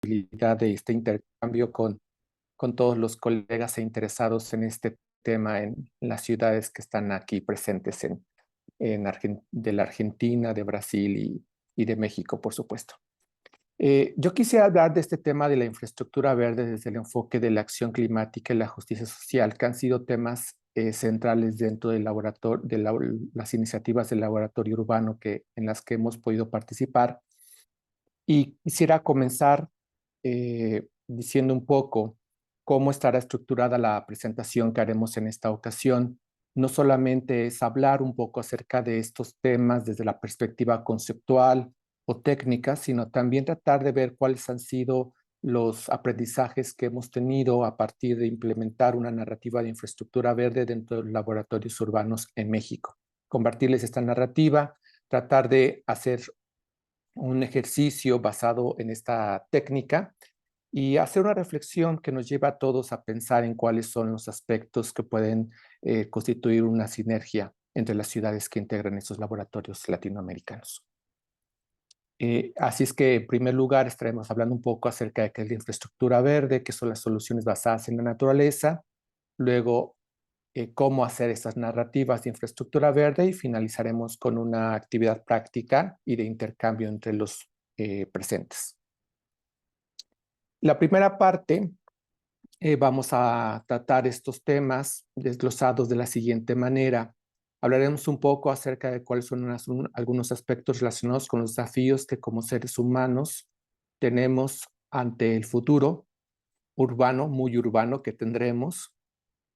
posibilidad de este intercambio con todos los colegas e interesados en este tema en las ciudades que están aquí presentes de la Argentina, de Brasil y de México, por supuesto. Yo quisiera hablar de este tema de la infraestructura verde desde el enfoque de la acción climática y la justicia social, que han sido temas centrales dentro del laboratorio, las iniciativas del laboratorio urbano en las que hemos podido participar. Y quisiera comenzar diciendo un poco cómo estará estructurada la presentación que haremos en esta ocasión. No solamente es hablar un poco acerca de estos temas desde la perspectiva conceptual o técnica, sino también tratar de ver cuáles han sido los aprendizajes que hemos tenido a partir de implementar una narrativa de infraestructura verde dentro de los laboratorios urbanos en México. Compartirles esta narrativa, tratar de hacer un ejercicio basado en esta técnica y hacer una reflexión que nos lleva a todos a pensar en cuáles son los aspectos que pueden constituir una sinergia entre las ciudades que integran estos laboratorios latinoamericanos. Así es que, en primer lugar, estaremos hablando un poco acerca de qué es la infraestructura verde, qué son las soluciones basadas en la naturaleza, luego cómo hacer estas narrativas de infraestructura verde y finalizaremos con una actividad práctica y de intercambio entre los presentes. La primera parte, vamos a tratar estos temas desglosados de la siguiente manera. Hablaremos un poco acerca de cuáles son algunos aspectos relacionados con los desafíos que como seres humanos tenemos ante el futuro urbano, muy urbano que tendremos.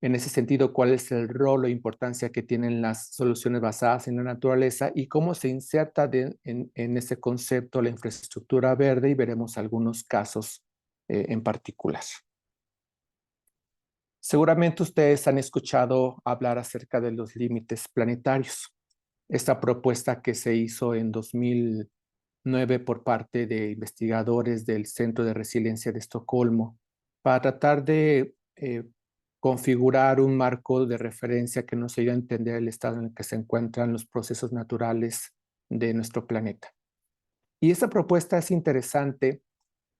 En ese sentido, cuál es el rol o importancia que tienen las soluciones basadas en la naturaleza y cómo se inserta en ese concepto la infraestructura verde, y veremos algunos casos en particular. Seguramente ustedes han escuchado hablar acerca de los límites planetarios. Esta propuesta que se hizo en 2009 por parte de investigadores del Centro de Resiliencia de Estocolmo para tratar de configurar un marco de referencia que nos ayude a entender el estado en el que se encuentran los procesos naturales de nuestro planeta. Y esta propuesta es interesante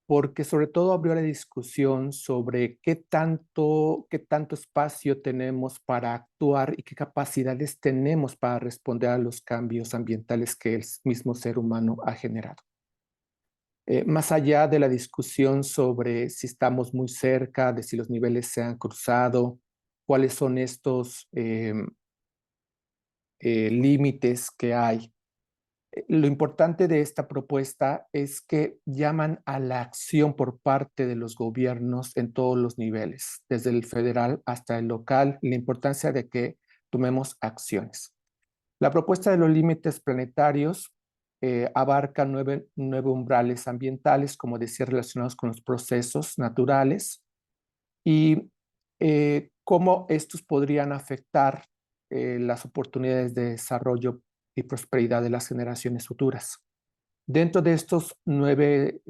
porque sobre todo abrió la discusión sobre qué tanto espacio tenemos para actuar y qué capacidades tenemos para responder a los cambios ambientales que el mismo ser humano ha generado. Más allá de la discusión sobre si estamos muy cerca, de si los niveles se han cruzado, cuáles son estos límites que hay. Lo importante de esta propuesta es que llaman a la acción por parte de los gobiernos en todos los niveles, desde el federal hasta el local, la importancia de que tomemos acciones. La propuesta de los límites planetarios abarca nueve umbrales ambientales, como decía, relacionados con los procesos naturales y cómo estos podrían afectar las oportunidades de desarrollo y prosperidad de las generaciones futuras. Dentro de estos nueve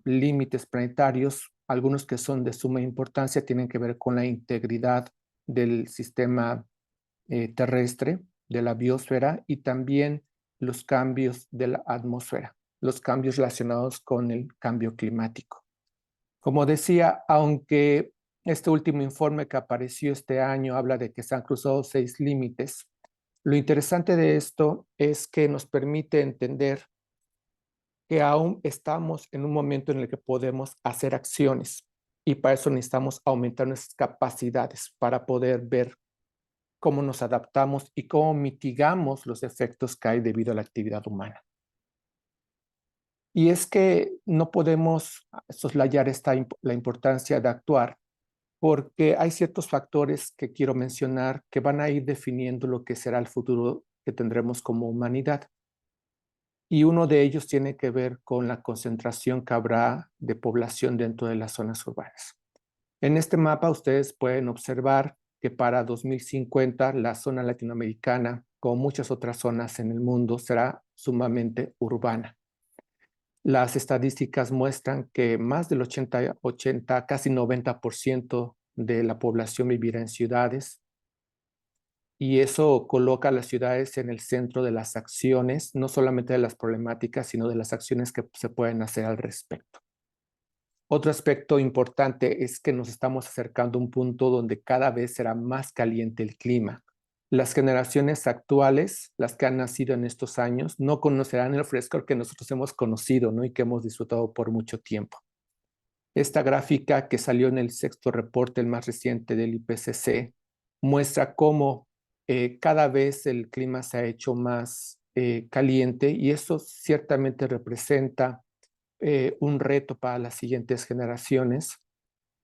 límites planetarios, algunos que son de suma importancia tienen que ver con la integridad del sistema terrestre, de la biosfera y también los cambios de la atmósfera, los cambios relacionados con el cambio climático. Como decía, aunque este último informe que apareció este año habla de que se han cruzado 6 límites, lo interesante de esto es que nos permite entender que aún estamos en un momento en el que podemos hacer acciones y para eso necesitamos aumentar nuestras capacidades para poder ver cómo nos adaptamos y cómo mitigamos los efectos que hay debido a la actividad humana. Y es que no podemos soslayar la importancia de actuar porque hay ciertos factores que quiero mencionar que van a ir definiendo lo que será el futuro que tendremos como humanidad. Y uno de ellos tiene que ver con la concentración que habrá de población dentro de las zonas urbanas. En este mapa ustedes pueden observar que para 2050 la zona latinoamericana, como muchas otras zonas en el mundo, será sumamente urbana. Las estadísticas muestran que más del 80, casi 90% de la población vivirá en ciudades y eso coloca a las ciudades en el centro de las acciones, no solamente de las problemáticas, sino de las acciones que se pueden hacer al respecto. Otro aspecto importante es que nos estamos acercando a un punto donde cada vez será más caliente el clima. Las generaciones actuales, las que han nacido en estos años, no conocerán el frescor que nosotros hemos conocido, ¿no? Y que hemos disfrutado por mucho tiempo. Esta gráfica que salió en el sexto reporte, el más reciente del IPCC, muestra cómo cada vez el clima se ha hecho más caliente y eso ciertamente representa un reto para las siguientes generaciones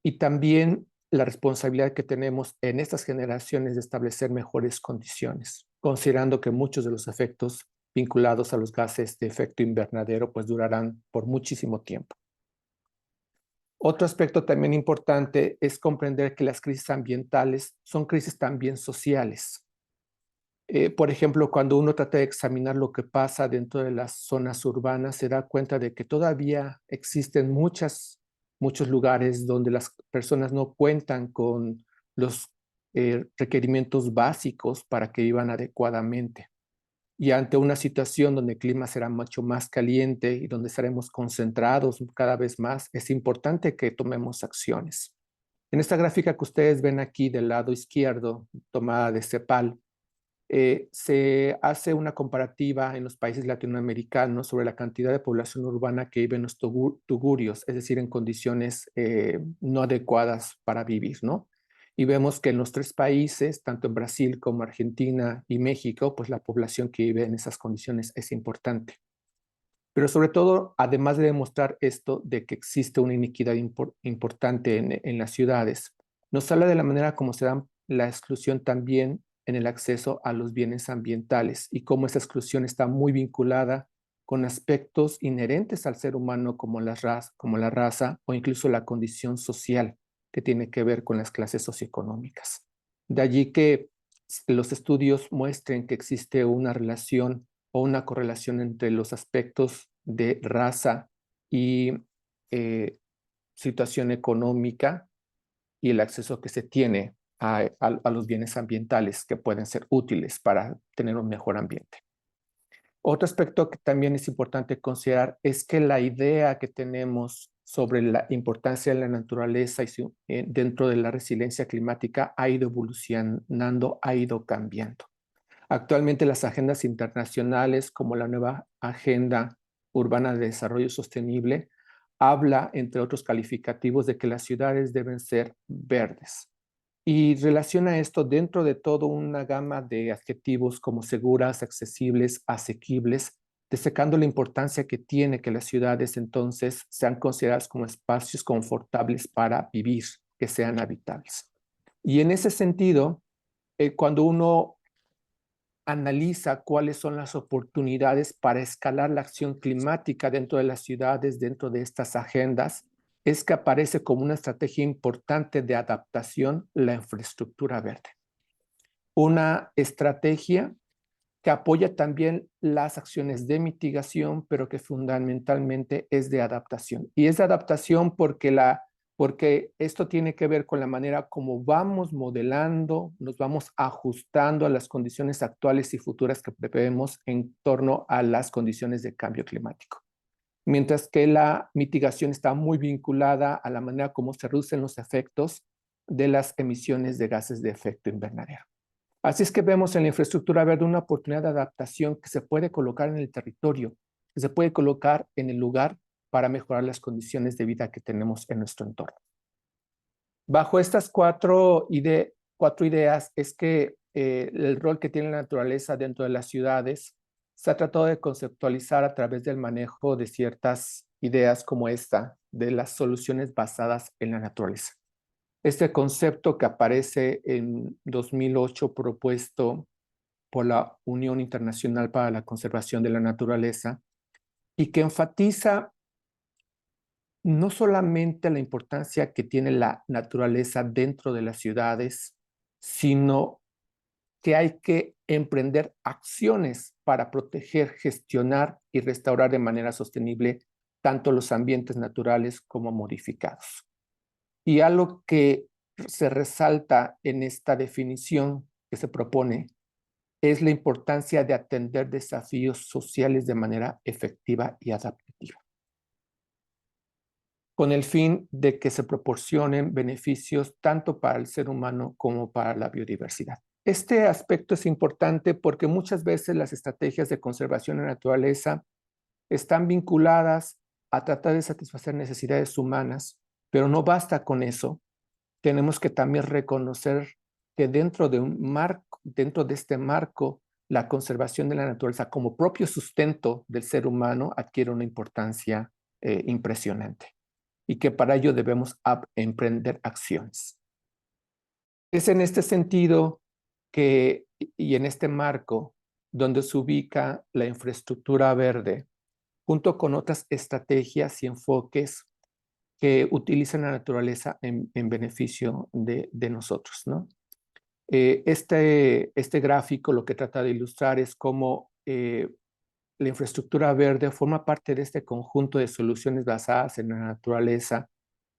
y también la responsabilidad que tenemos en estas generaciones de establecer mejores condiciones, considerando que muchos de los efectos vinculados a los gases de efecto invernadero pues durarán por muchísimo tiempo. Otro aspecto también importante es comprender que las crisis ambientales son crisis también sociales. Por ejemplo, cuando uno trata de examinar lo que pasa dentro de las zonas urbanas, se da cuenta de que todavía existen muchos lugares donde las personas no cuentan con los requerimientos básicos para que vivan adecuadamente. Y ante una situación donde el clima será mucho más caliente y donde estaremos concentrados cada vez más, es importante que tomemos acciones. En esta gráfica que ustedes ven aquí del lado izquierdo, tomada de CEPAL, se hace una comparativa en los países latinoamericanos sobre la cantidad de población urbana que vive en los tugurios, es decir, en condiciones no adecuadas para vivir, ¿no? Y vemos que en los tres países, tanto en Brasil como Argentina y México, pues la población que vive en esas condiciones es importante. Pero sobre todo, además de demostrar esto, de que existe una iniquidad importante en las ciudades, nos habla de la manera como se da la exclusión también en el acceso a los bienes ambientales y cómo esa exclusión está muy vinculada con aspectos inherentes al ser humano como la raza o incluso la condición social que tiene que ver con las clases socioeconómicas. De allí que los estudios muestren que existe una relación o una correlación entre los aspectos de raza y situación económica y el acceso que se tiene a los bienes ambientales que pueden ser útiles para tener un mejor ambiente. Otro aspecto que también es importante considerar es que la idea que tenemos sobre la importancia de la naturaleza y dentro de la resiliencia climática ha ido evolucionando, ha ido cambiando. Actualmente las agendas internacionales como la nueva Agenda Urbana de Desarrollo Sostenible habla, entre otros calificativos, de que las ciudades deben ser verdes. Y relaciona esto dentro de toda una gama de adjetivos como seguras, accesibles, asequibles, destacando la importancia que tiene que las ciudades entonces sean consideradas como espacios confortables para vivir, que sean habitables. Y en ese sentido, cuando uno analiza cuáles son las oportunidades para escalar la acción climática dentro de las ciudades, dentro de estas agendas, es que aparece como una estrategia importante de adaptación la infraestructura verde. Una estrategia que apoya también las acciones de mitigación, pero que fundamentalmente es de adaptación. Y es de adaptación porque esto tiene que ver con la manera como vamos modelando, nos vamos ajustando a las condiciones actuales y futuras que prevemos en torno a las condiciones de cambio climático. Mientras que la mitigación está muy vinculada a la manera como se reducen los efectos de las emisiones de gases de efecto invernadero. Así es que vemos en la infraestructura verde una oportunidad de adaptación que se puede colocar en el territorio, que se puede colocar en el lugar para mejorar las condiciones de vida que tenemos en nuestro entorno. Bajo estas cuatro ideas es que el rol que tiene la naturaleza dentro de las ciudades se ha tratado de conceptualizar a través del manejo de ciertas ideas como esta, de las soluciones basadas en la naturaleza. Este concepto que aparece en 2008 propuesto por la Unión Internacional para la Conservación de la Naturaleza y que enfatiza no solamente la importancia que tiene la naturaleza dentro de las ciudades, sino que hay que emprender acciones para proteger, gestionar y restaurar de manera sostenible tanto los ambientes naturales como modificados. Y algo que se resalta en esta definición que se propone es la importancia de atender desafíos sociales de manera efectiva y adaptativa. con el fin de que se proporcionen beneficios tanto para el ser humano como para la biodiversidad. Este aspecto es importante porque muchas veces las estrategias de conservación de la naturaleza están vinculadas a tratar de satisfacer necesidades humanas, pero no basta con eso. Tenemos que también reconocer que dentro de este marco, la conservación de la naturaleza como propio sustento del ser humano adquiere una importancia impresionante y que para ello debemos emprender acciones. Es en este sentido que, y en este marco, donde se ubica la infraestructura verde, junto con otras estrategias y enfoques que utilizan la naturaleza en beneficio de nosotros, ¿no? Este gráfico lo que trata de ilustrar es cómo la infraestructura verde forma parte de este conjunto de soluciones basadas en la naturaleza,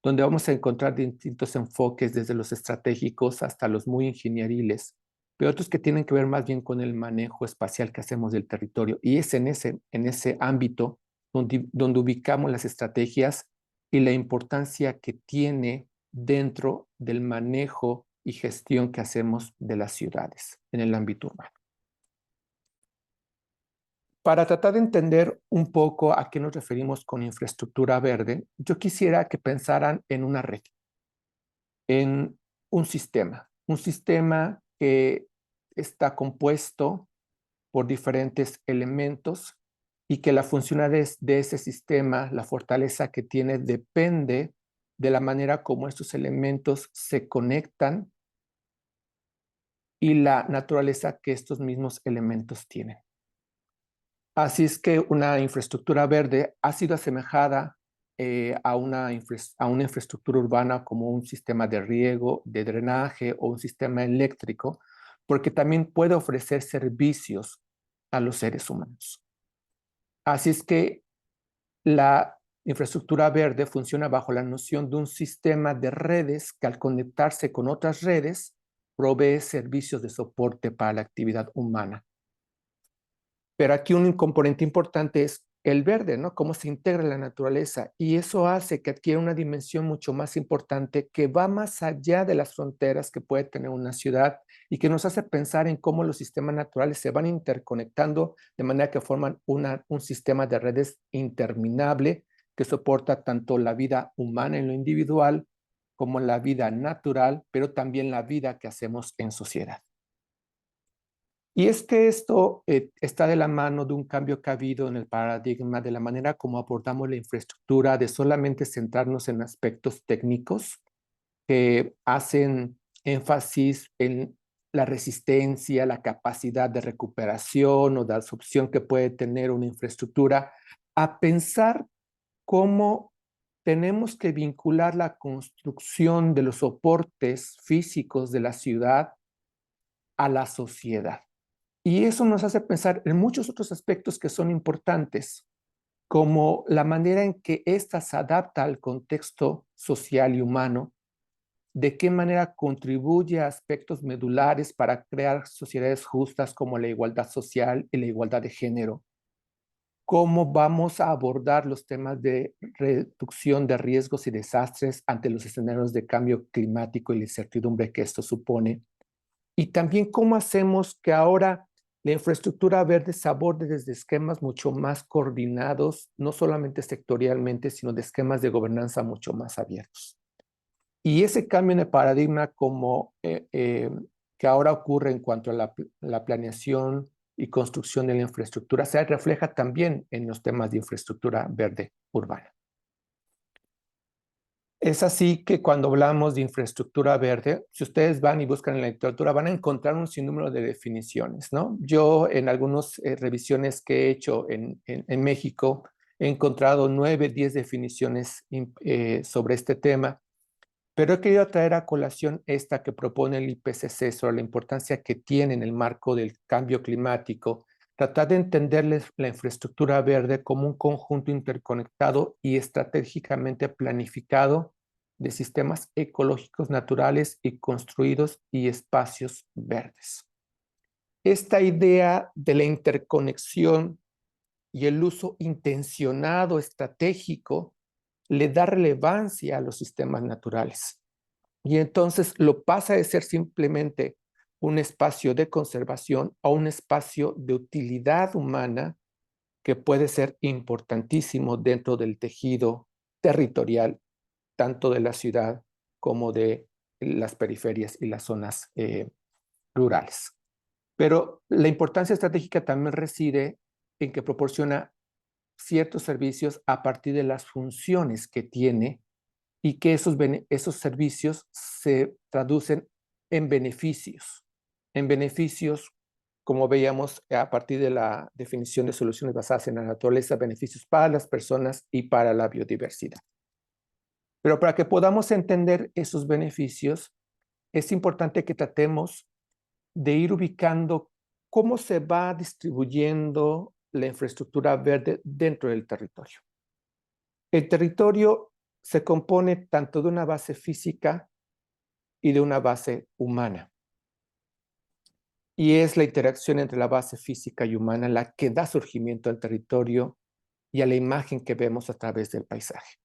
donde vamos a encontrar distintos enfoques, desde los estratégicos hasta los muy ingenieriles, pero otros que tienen que ver más bien con el manejo espacial que hacemos del territorio. Y es en ese ámbito donde ubicamos las estrategias y la importancia que tiene dentro del manejo y gestión que hacemos de las ciudades en el ámbito urbano. Para tratar de entender un poco a qué nos referimos con infraestructura verde, yo quisiera que pensaran en una red, en un sistema que está compuesto por diferentes elementos y que la funcionalidad de ese sistema, la fortaleza que tiene, depende de la manera como estos elementos se conectan y la naturaleza que estos mismos elementos tienen. Así es que una infraestructura verde ha sido asemejada a una infraestructura urbana como un sistema de riego, de drenaje o un sistema eléctrico, porque también puede ofrecer servicios a los seres humanos. Así es que la infraestructura verde funciona bajo la noción de un sistema de redes que, al conectarse con otras redes, provee servicios de soporte para la actividad humana. Pero aquí un componente importante es el verde, ¿no? Cómo se integra en la naturaleza. Y eso hace que adquiera una dimensión mucho más importante, que va más allá de las fronteras que puede tener una ciudad y que nos hace pensar en cómo los sistemas naturales se van interconectando de manera que forman un sistema de redes interminable que soporta tanto la vida humana en lo individual como la vida natural, pero también la vida que hacemos en sociedad. Y es que esto está de la mano de un cambio que ha habido en el paradigma de la manera como abordamos la infraestructura, de solamente centrarnos en aspectos técnicos que hacen énfasis en la resistencia, la capacidad de recuperación o de absorción que puede tener una infraestructura, a pensar cómo tenemos que vincular la construcción de los soportes físicos de la ciudad a la sociedad. Y eso nos hace pensar en muchos otros aspectos que son importantes, como la manera en que ésta se adapta al contexto social y humano, de qué manera contribuye a aspectos medulares para crear sociedades justas como la igualdad social y la igualdad de género, cómo vamos a abordar los temas de reducción de riesgos y desastres ante los escenarios de cambio climático y la incertidumbre que esto supone, y también cómo hacemos que ahora la infraestructura verde se aborde desde esquemas mucho más coordinados, no solamente sectorialmente, sino de esquemas de gobernanza mucho más abiertos. Y ese cambio en el paradigma que ahora ocurre en cuanto a la planeación y construcción de la infraestructura se refleja también en los temas de infraestructura verde urbana. Es así que cuando hablamos de infraestructura verde, si ustedes van y buscan en la literatura, van a encontrar un sinnúmero de definiciones, ¿no? Yo en algunas revisiones que he hecho en México, he encontrado 9, 10 definiciones sobre este tema, pero he querido traer a colación esta que propone el IPCC sobre la importancia que tiene en el marco del cambio climático, tratar de entenderles la infraestructura verde como un conjunto interconectado y estratégicamente planificado de sistemas ecológicos naturales y construidos y espacios verdes. Esta idea de la interconexión y el uso intencionado estratégico le da relevancia a los sistemas naturales. Y entonces lo pasa de ser simplemente un espacio de conservación a un espacio de utilidad humana que puede ser importantísimo dentro del tejido territorial, tanto de la ciudad como de las periferias y las zonas rurales. Pero la importancia estratégica también reside en que proporciona ciertos servicios a partir de las funciones que tiene y que esos servicios se traducen en beneficios, como veíamos a partir de la definición de soluciones basadas en la naturaleza, beneficios para las personas y para la biodiversidad. Pero para que podamos entender esos beneficios, es importante que tratemos de ir ubicando cómo se va distribuyendo la infraestructura verde dentro del territorio. El territorio se compone tanto de una base física y de una base humana. Y es la interacción entre la base física y humana la que da surgimiento al territorio y a la imagen que vemos a través del paisaje.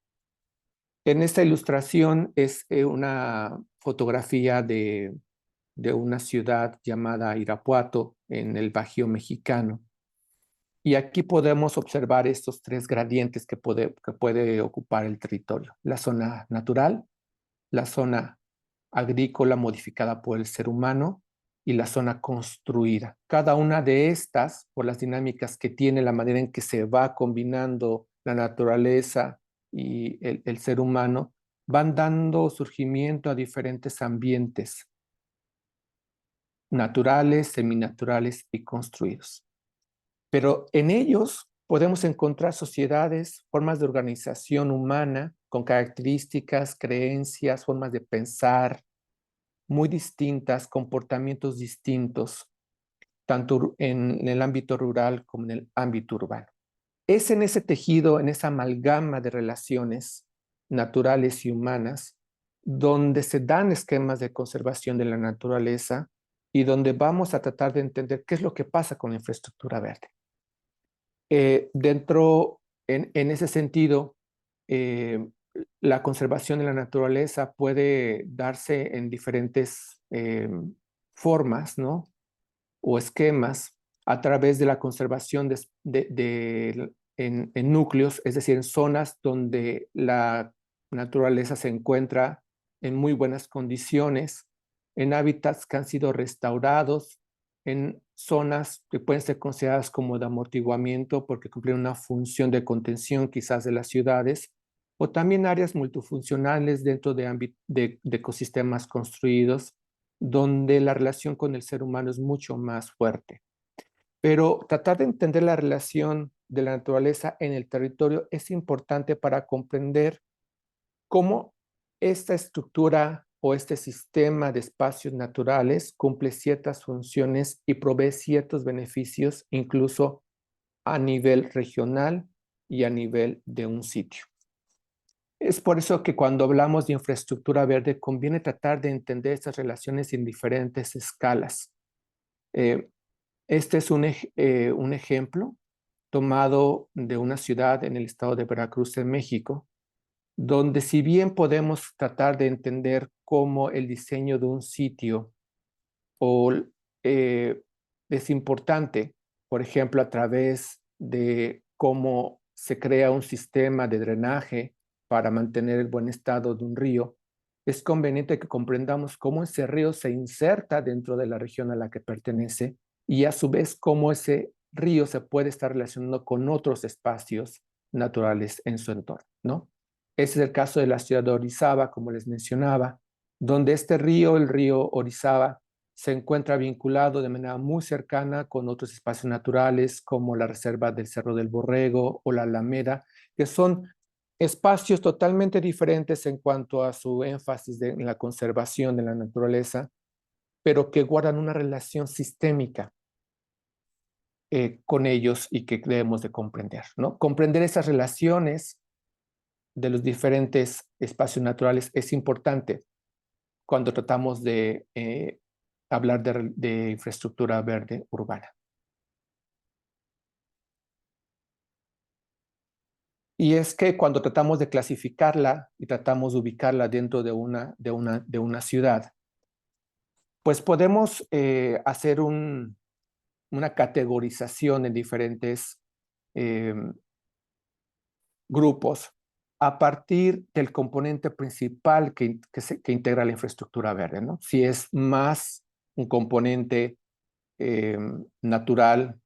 En esta ilustración es una fotografía de una ciudad llamada Irapuato en el Bajío mexicano. Y aquí podemos observar estos tres gradientes que puede ocupar el territorio. La zona natural, la zona agrícola modificada por el ser humano y la zona construida. Cada una de estas, por las dinámicas que tiene, la manera en que se va combinando la naturaleza y el ser humano, van dando surgimiento a diferentes ambientes naturales, seminaturales y construidos. Pero en ellos podemos encontrar sociedades, formas de organización humana con características, creencias, formas de pensar muy distintas, comportamientos distintos, tanto en el ámbito rural como en el ámbito urbano. Es en ese tejido, en esa amalgama de relaciones naturales y humanas, donde se dan esquemas de conservación de la naturaleza y donde vamos a tratar de entender qué es lo que pasa con la infraestructura verde. En ese sentido, eh, la conservación de la naturaleza puede darse en diferentes formas, ¿no? O esquemas a través de la conservación en núcleos, es decir, en zonas donde la naturaleza se encuentra en muy buenas condiciones, en hábitats que han sido restaurados, en zonas que pueden ser consideradas como de amortiguamiento porque cumplen una función de contención quizás de las ciudades, o también áreas multifuncionales dentro de ecosistemas construidos donde la relación con el ser humano es mucho más fuerte. Pero tratar de entender la relación de la naturaleza en el territorio es importante para comprender cómo esta estructura o este sistema de espacios naturales cumple ciertas funciones y provee ciertos beneficios, incluso a nivel regional y a nivel de un sitio. Es por eso que cuando hablamos de infraestructura verde conviene tratar de entender estas relaciones en diferentes escalas. Eh, este es un ejemplo tomado de una ciudad en el estado de Veracruz, en México, donde si bien podemos tratar de entender cómo el diseño de un sitio o, es importante, por ejemplo, a través de cómo se crea un sistema de drenaje para mantener el buen estado de un río, es conveniente que comprendamos cómo ese río se inserta dentro de la región a la que pertenece y a su vez cómo ese río se puede estar relacionando con otros espacios naturales en su entorno, ¿no? Ese es el caso de la ciudad de Orizaba, como les mencionaba, donde este río, el río Orizaba, se encuentra vinculado de manera muy cercana con otros espacios naturales como la Reserva del Cerro del Borrego o la Alameda, que son espacios totalmente diferentes en cuanto a su énfasis en la conservación de la naturaleza, pero que guardan una relación sistémica con ellos y que debemos de comprender, ¿no? Comprender esas relaciones de los diferentes espacios naturales es importante cuando tratamos de hablar de infraestructura verde urbana. Y es que cuando tratamos de clasificarla y tratamos de ubicarla dentro de una ciudad, pues podemos hacer una categorización en diferentes eh, grupos a partir del componente principal que integra la infraestructura verde, ¿no? Si es más un componente eh, natural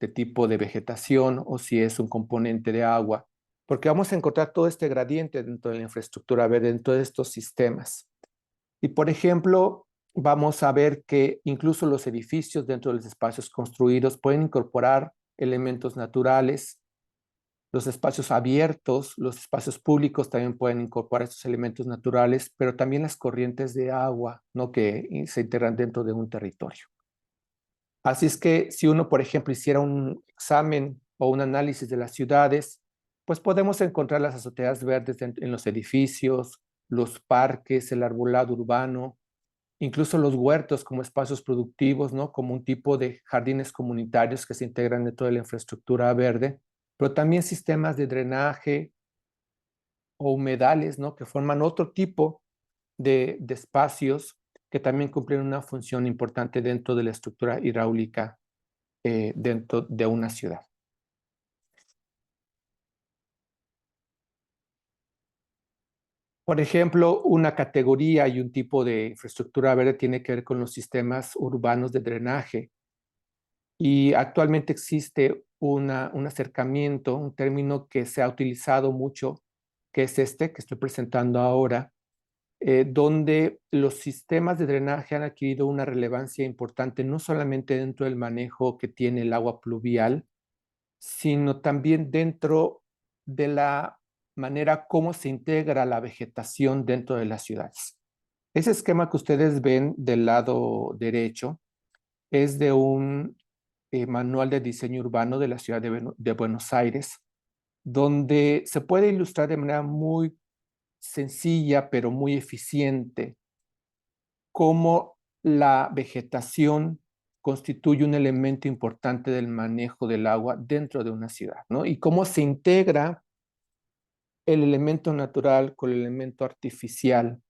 de tipo de vegetación o si es un componente de agua, porque vamos a encontrar todo este gradiente dentro de la infraestructura verde, dentro de estos sistemas. Y por ejemplo, vamos a ver que incluso los edificios dentro de los espacios construidos pueden incorporar elementos naturales. Los espacios abiertos, los espacios públicos también pueden incorporar estos elementos naturales, pero también las corrientes de agua, ¿no? Que se integran dentro de un territorio. Así es que si uno, por ejemplo, hiciera un examen o un análisis de las ciudades, pues podemos encontrar las azoteas verdes en los edificios, los parques, el arbolado urbano, incluso los huertos como espacios productivos, ¿no? Como un tipo de jardines comunitarios que se integran dentro de la infraestructura verde, pero también sistemas de drenaje o humedales, ¿no? Que forman otro tipo de espacios que también cumplen una función importante dentro de la estructura hidráulica dentro de una ciudad. Por ejemplo, una categoría y un tipo de infraestructura verde tiene que ver con los sistemas urbanos de drenaje. Y actualmente existe un acercamiento, un término que se ha utilizado mucho, que es este que estoy presentando ahora, donde los sistemas de drenaje han adquirido una relevancia importante, no solamente dentro del manejo que tiene el agua pluvial, sino también dentro de la manera como se integra la vegetación dentro de las ciudades. Ese esquema que ustedes ven del lado derecho es de un manual de diseño urbano de la ciudad de Buenos Aires, donde se puede ilustrar de manera muy sencilla, pero muy eficiente, cómo la vegetación constituye un elemento importante del manejo del agua dentro de una ciudad, ¿no? Y cómo se integra el elemento natural con el elemento artificial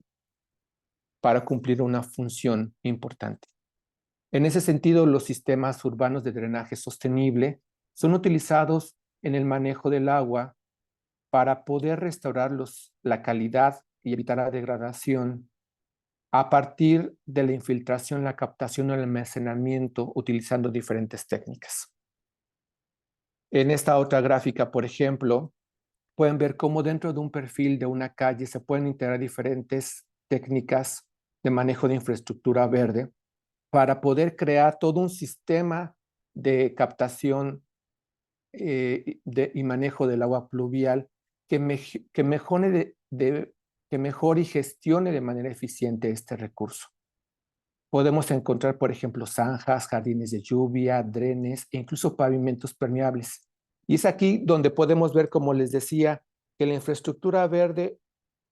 para cumplir una función importante. En ese sentido, los sistemas urbanos de drenaje sostenible son utilizados en el manejo del agua para poder restaurar la calidad y evitar la degradación a partir de la infiltración, la captación o el almacenamiento utilizando diferentes técnicas. En esta otra gráfica, por ejemplo, pueden ver cómo dentro de un perfil de una calle se pueden integrar diferentes técnicas de manejo de infraestructura verde para poder crear todo un sistema de captación y manejo del agua pluvial que que mejore y gestione de manera eficiente este recurso. Podemos encontrar, por ejemplo, zanjas, jardines de lluvia, drenes e incluso pavimentos permeables. Y es aquí donde podemos ver, como les decía, que la infraestructura verde,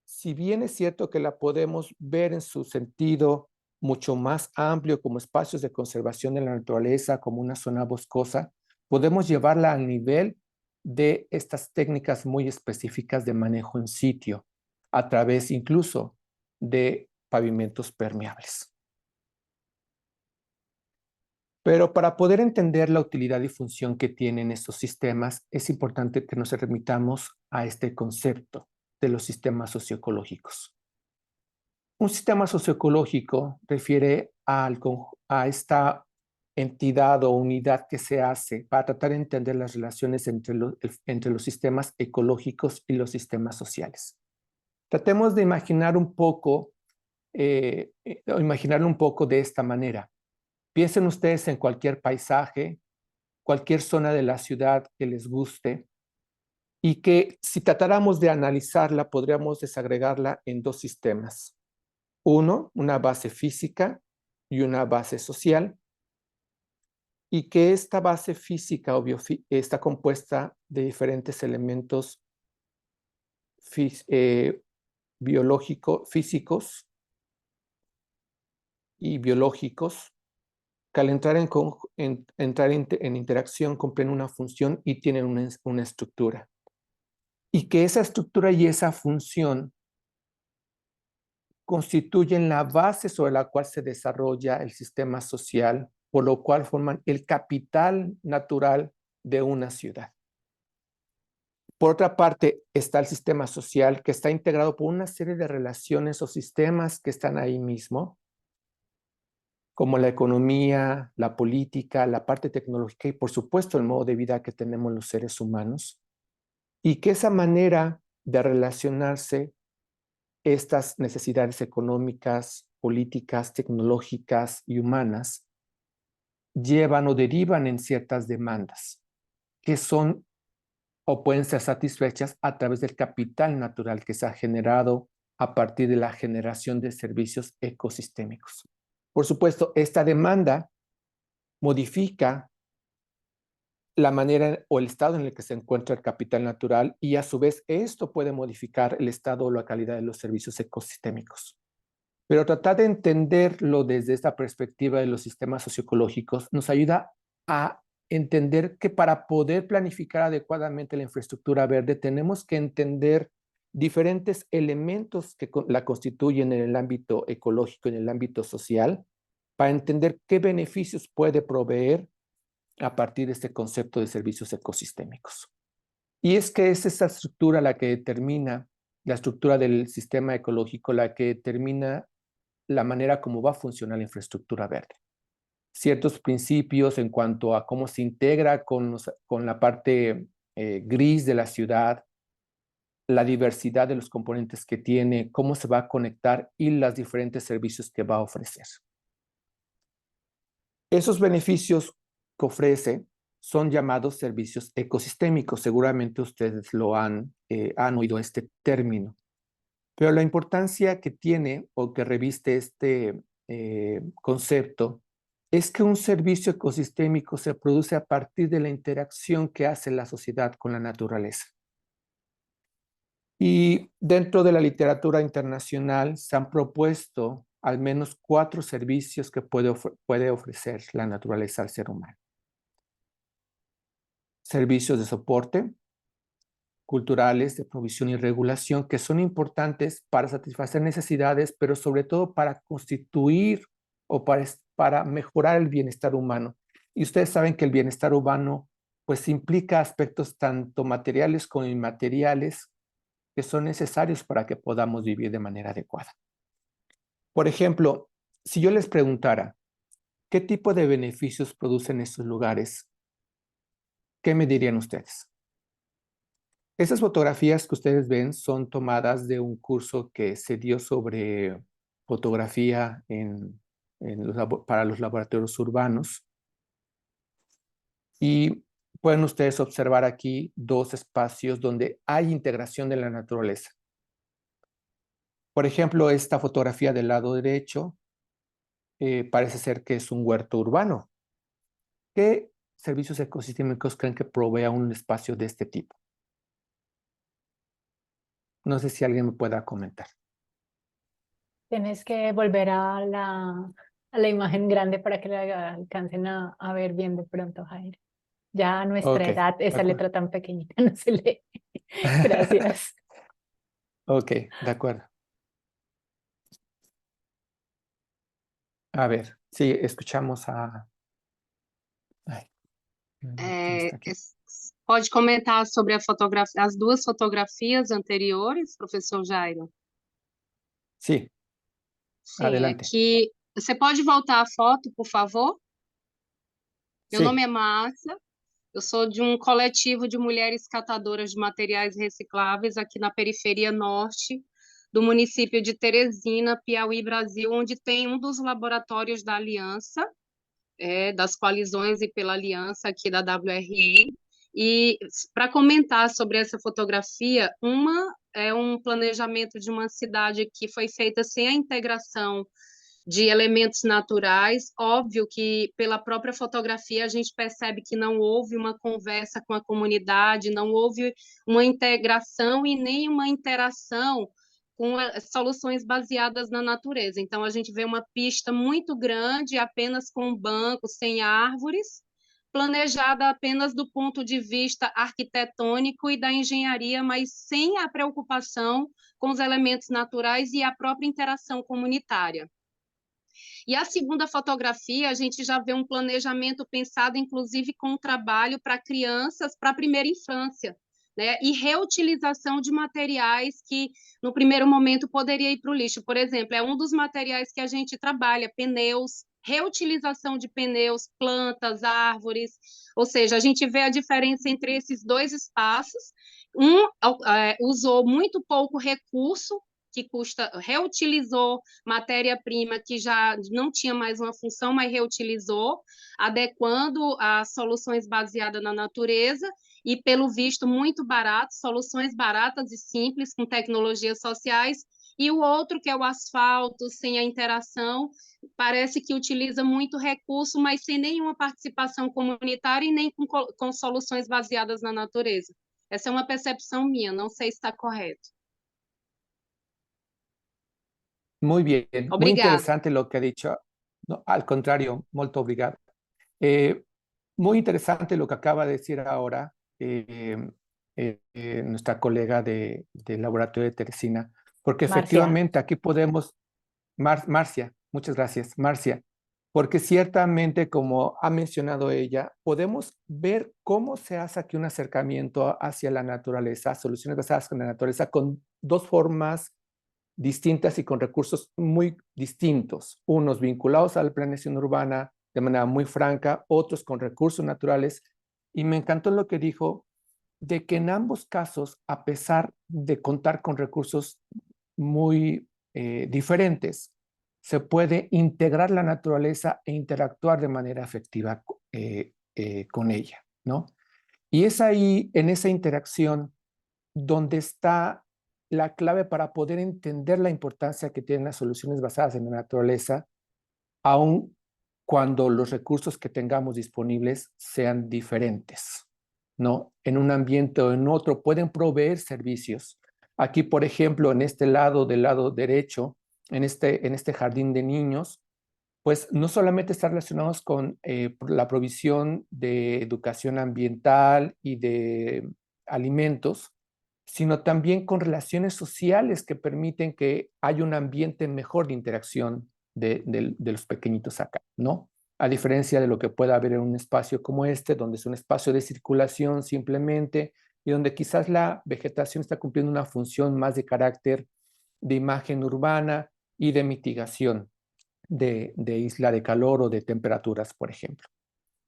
si bien es cierto que la podemos ver en su sentido mucho más amplio como espacios de conservación de la naturaleza, como una zona boscosa, podemos llevarla al nivel de estas técnicas muy específicas de manejo en sitio, a través incluso de pavimentos permeables. Pero para poder entender la utilidad y función que tienen estos sistemas, es importante que nos remitamos a este concepto de los sistemas socioecológicos. Un sistema socioecológico refiere a esta entidad o unidad que se hace para tratar de entender las relaciones entre los sistemas ecológicos y los sistemas sociales. Tratemos de imaginar un poco, imaginarlo un poco de esta manera. Piensen ustedes en cualquier paisaje, cualquier zona de la ciudad que les guste y que si tratáramos de analizarla, podríamos desagregarla en dos sistemas. Uno, una base física y una base social, y que esta base física está compuesta de diferentes elementos físicos y biológicos que al entrar en interacción cumplen una función y tienen una estructura. y que esa estructura y esa función constituyen la base sobre la cual se desarrolla el sistema social, por lo cual forman el capital natural de una ciudad. Por otra parte, está el sistema social, que está integrado por una serie de relaciones o sistemas que están ahí mismo, como la economía, la política, la parte tecnológica y, por supuesto, el modo de vida que tenemos los seres humanos, y que esa manera de relacionarse, estas necesidades económicas, políticas, tecnológicas y humanas, llevan o derivan en ciertas demandas que son o pueden ser satisfechas a través del capital natural que se ha generado a partir de la generación de servicios ecosistémicos. Por supuesto, esta demanda modifica la manera o el estado en el que se encuentra el capital natural y a su vez esto puede modificar el estado o la calidad de los servicios ecosistémicos. Pero tratar de entenderlo desde esta perspectiva de los sistemas socioecológicos nos ayuda a entender que para poder planificar adecuadamente la infraestructura verde tenemos que entender diferentes elementos que la constituyen en el ámbito ecológico, en el ámbito social, para entender qué beneficios puede proveer a partir de este concepto de servicios ecosistémicos. Y es que es esa estructura la que determina, la estructura del sistema ecológico, la que determina la manera como va a funcionar la infraestructura verde. Ciertos principios en cuanto a cómo se integra con la parte gris de la ciudad, la diversidad de los componentes que tiene, cómo se va a conectar y los diferentes servicios que va a ofrecer. Esos beneficios que ofrece son llamados servicios ecosistémicos. Seguramente ustedes han oído este término. Pero la importancia que tiene o que reviste este concepto es que un servicio ecosistémico se produce a partir de la interacción que hace la sociedad con la naturaleza. Y dentro de la literatura internacional se han propuesto al menos 4 servicios que puede ofrecer la naturaleza al ser humano. Servicios de soporte, culturales, de provisión y regulación, que son importantes para satisfacer necesidades, pero sobre todo para constituir o para mejorar el bienestar humano. Y ustedes saben que el bienestar humano pues implica aspectos tanto materiales como inmateriales que son necesarios para que podamos vivir de manera adecuada. Por ejemplo, si yo les preguntara, ¿qué tipo de beneficios producen estos lugares? ¿Qué me dirían ustedes? Esas fotografías que ustedes ven son tomadas de un curso que se dio sobre fotografía para los laboratorios urbanos. Y pueden ustedes observar aquí 2 espacios donde hay integración de la naturaleza. Por ejemplo, esta fotografía del lado derecho parece ser que es un huerto urbano. ¿Qué servicios ecosistémicos creen que provea un espacio de este tipo? No sé si alguien me pueda comentar. Tienes que volver a la imagen grande para que la alcancen a ver bien de pronto, Jair. Ya a nuestra Ok, edad, de esa acuerdo. letra tan pequeñita no se lee. Gracias. Ok, de acuerdo. A ver, sí, escuchamos a... Ay, ¿quién É, está aquí? pode comentar sobre as 2 fotografias anteriores, professor Jairo? Sí, Sim, é adelante. que você pode voltar a foto, por favor? Meu nome Sí, é Márcia, eu sou de um coletivo de mulheres catadoras de materiais recicláveis aqui na periferia norte do município de Teresina, Piauí, Brasil, onde tem um dos laboratórios da Aliança, das coalizões e pela aliança aqui da WRI. E para comentar sobre essa fotografia, uma é um planejamento de uma cidade que foi feita sem a integração de elementos naturais. Óbvio que pela própria fotografia a gente percebe que não houve uma conversa com a comunidade, não houve uma integração e nem uma interação com soluções baseadas na natureza. Então a gente vê uma pista muito grande, apenas com um banco, sem árvores, planejada apenas do ponto de vista arquitetônico e da engenharia, mas sem a preocupação com os elementos naturais e a própria interação comunitária. E a segunda fotografia, a gente já vê um planejamento pensado, inclusive, com trabalho para crianças, para a primeira infância, né? E reutilização de materiais que, no primeiro momento, poderia ir para o lixo. Por exemplo, é um dos materiais que a gente trabalha, pneus, reutilização de pneus, plantas, árvores. Ou seja, a gente vê a diferença entre esses dois espaços. Usou muito pouco recurso, que reutilizou matéria-prima que já não tinha mais uma função, mas reutilizou, adequando a soluções baseadas na natureza e, pelo visto, muito barato, soluções baratas e simples, com tecnologias sociais, e o outro, que é o asfalto, sem a interação, parece que utiliza muito recurso, mas sem nenhuma participação comunitária e nem com soluções baseadas na natureza. Essa é uma percepção minha, não sei se está correto. Muy bien, muy Obrigada. interesante lo que ha dicho. No, al contrario, molto obrigado. Muy interesante lo que acaba de decir ahora nuestra colega del laboratorio de Teresina, porque Marcia. efectivamente aquí podemos, Marcia, muchas gracias, Marcia, porque ciertamente, como ha mencionado ella, podemos ver cómo se hace aquí un acercamiento hacia la naturaleza, soluciones basadas en la naturaleza, con dos formas distintas y con recursos muy distintos, unos vinculados a la planeación urbana de manera muy franca, otros con recursos naturales. Y me encantó lo que dijo de que en ambos casos, a pesar de contar con recursos muy diferentes, se puede integrar la naturaleza e interactuar de manera efectiva con ella, ¿no? Y es ahí, en esa interacción, donde está la clave para poder entender la importancia que tienen las soluciones basadas en la naturaleza, aun cuando los recursos que tengamos disponibles sean diferentes, ¿no? En un ambiente o en otro pueden proveer servicios. Aquí, por ejemplo, en este lado, del lado derecho, en este jardín de niños, pues no solamente está relacionados con la provisión de educación ambiental y de alimentos, sino también con relaciones sociales que permiten que haya un ambiente mejor de interacción de los pequeñitos acá, ¿no? A diferencia de lo que pueda haber en un espacio como este, donde es un espacio de circulación simplemente y donde quizás la vegetación está cumpliendo una función más de carácter de imagen urbana y de mitigación de isla de calor o de temperaturas, por ejemplo.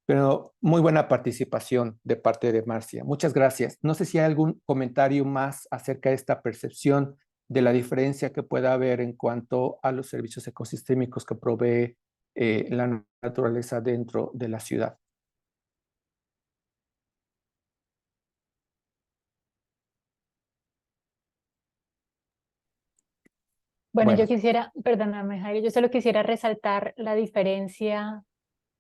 Pero muy buena participación de parte de Marcia. Muchas gracias. No sé si hay algún comentario más acerca de esta percepción de la diferencia que pueda haber en cuanto a los servicios ecosistémicos que provee la naturaleza dentro de la ciudad. Bueno, Bueno. yo quisiera, perdóname, Jairo, yo solo quisiera resaltar la diferencia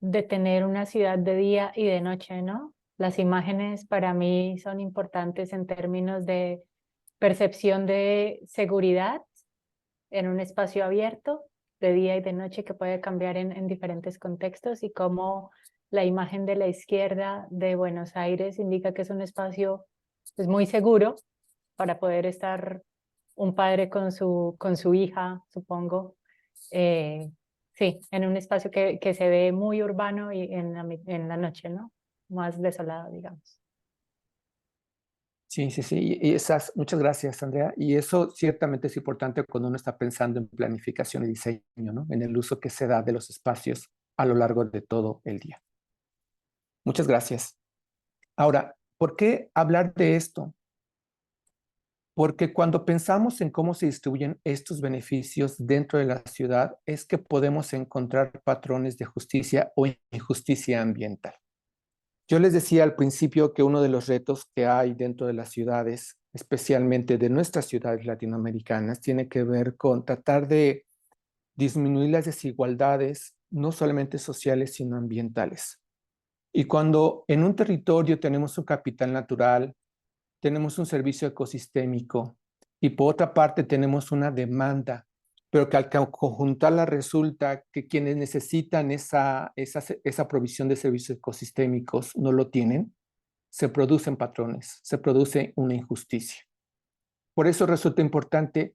de tener una ciudad de día y de noche, ¿no? Las imágenes para mí son importantes en términos de percepción de seguridad en un espacio abierto de día y de noche que puede cambiar en diferentes contextos, y cómo la imagen de la izquierda de Buenos Aires indica que es un espacio pues, muy seguro para poder estar un padre con su hija, supongo. Sí, en un espacio que se ve muy urbano y en la noche, ¿no? Más desolado, digamos. Sí, sí, sí. Y muchas gracias, Andrea. Y eso ciertamente es importante cuando uno está pensando en planificación y diseño, ¿no? En el uso que se da de los espacios a lo largo de todo el día. Muchas gracias. Ahora, ¿por qué hablar de esto? Porque cuando pensamos en cómo se distribuyen estos beneficios dentro de la ciudad, es que podemos encontrar patrones de justicia o injusticia ambiental. Yo les decía al principio que uno de los retos que hay dentro de las ciudades, especialmente de nuestras ciudades latinoamericanas, tiene que ver con tratar de disminuir las desigualdades, no solamente sociales, sino ambientales. Y cuando en un territorio tenemos un capital natural, tenemos un servicio ecosistémico y por otra parte tenemos una demanda pero que al conjuntarla resulta que quienes necesitan esa provisión de servicios ecosistémicos no lo tienen, se producen patrones, se produce una injusticia. Por eso resulta importante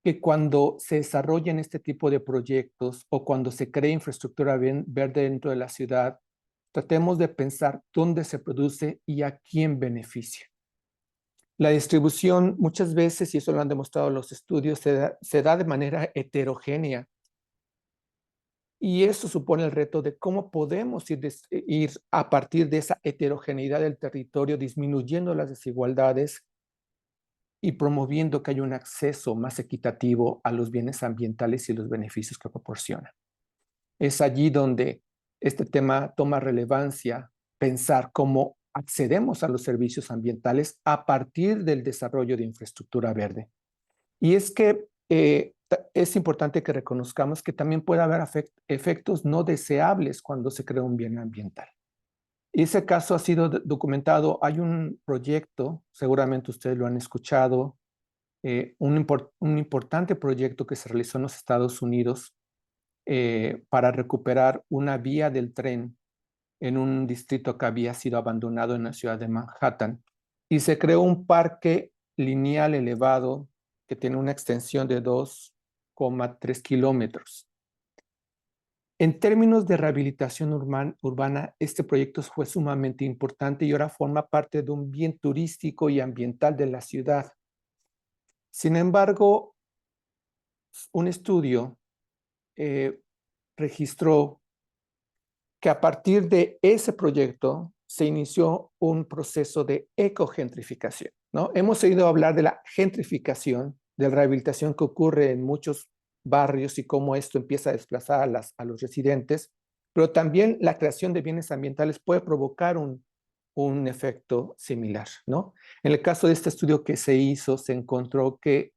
que cuando se desarrollen este tipo de proyectos o cuando se cree infraestructura verde dentro de la ciudad, tratemos de pensar dónde se produce y a quién beneficia. La distribución muchas veces, y eso lo han demostrado los estudios, se da de manera heterogénea. Y eso supone el reto de cómo podemos ir a partir de esa heterogeneidad del territorio, disminuyendo las desigualdades y promoviendo que haya un acceso más equitativo a los bienes ambientales y los beneficios que proporcionan. Es allí donde este tema toma relevancia, pensar cómo accedemos a los servicios ambientales a partir del desarrollo de infraestructura verde. Y es que es importante que reconozcamos que también puede haber efectos no deseables cuando se crea un bien ambiental. Y ese caso ha sido documentado. Hay un proyecto, seguramente ustedes lo han escuchado, un importante proyecto que se realizó en los Estados Unidos para recuperar una vía del tren en un distrito que había sido abandonado en la ciudad de Manhattan. Y se creó un parque lineal elevado que tiene una extensión de 2,3 kilómetros. En términos de rehabilitación urbana, este proyecto fue sumamente importante y ahora forma parte de un bien turístico y ambiental de la ciudad. Sin embargo, un estudio registró que a partir de ese proyecto se inició un proceso de ecogentrificación, ¿no? Hemos oído hablar de la gentrificación, de la rehabilitación que ocurre en muchos barrios y cómo esto empieza a desplazar a los residentes, pero también la creación de bienes ambientales puede provocar un efecto similar, ¿no? En el caso de este estudio que se hizo, se encontró que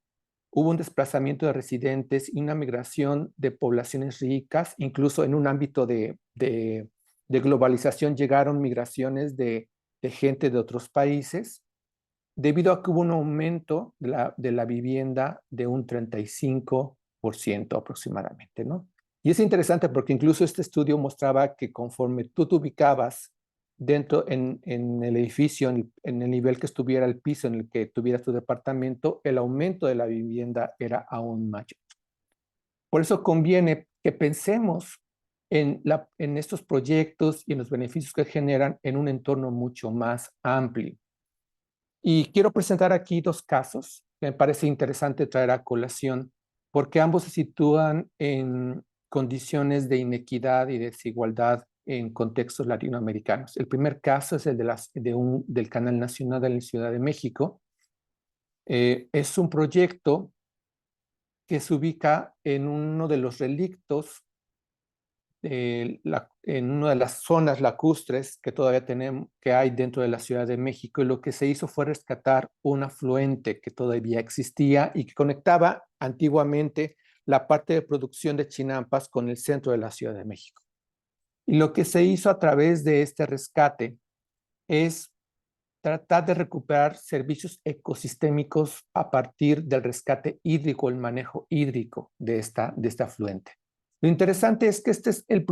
hubo un desplazamiento de residentes y una migración de poblaciones ricas, incluso en un ámbito de globalización llegaron migraciones de gente de otros países, debido a que hubo un aumento de la vivienda de un 35% aproximadamente, ¿no? Y es interesante porque incluso este estudio mostraba que conforme tú te ubicabas dentro en el edificio, en el nivel que estuviera el piso en el que tuvieras tu departamento, el aumento de la vivienda era aún mayor. Por eso conviene que pensemos en estos proyectos y en los beneficios que generan en un entorno mucho más amplio. Y quiero presentar aquí dos casos que me parece interesante traer a colación, porque ambos se sitúan en condiciones de inequidad y desigualdad en contextos latinoamericanos. El primer caso es el del Canal Nacional de la Ciudad de México. Es un proyecto que se ubica en uno de los relictos, en una de las zonas lacustres que todavía tenemos, que hay dentro de la Ciudad de México, y lo que se hizo fue rescatar un afluente que todavía existía y que conectaba antiguamente la parte de producción de Chinampas con el centro de la Ciudad de México. Y lo que se hizo a través de este rescate es tratar de recuperar servicios ecosistémicos a partir del rescate hídrico, el manejo hídrico de este afluente. Lo interesante es que este es el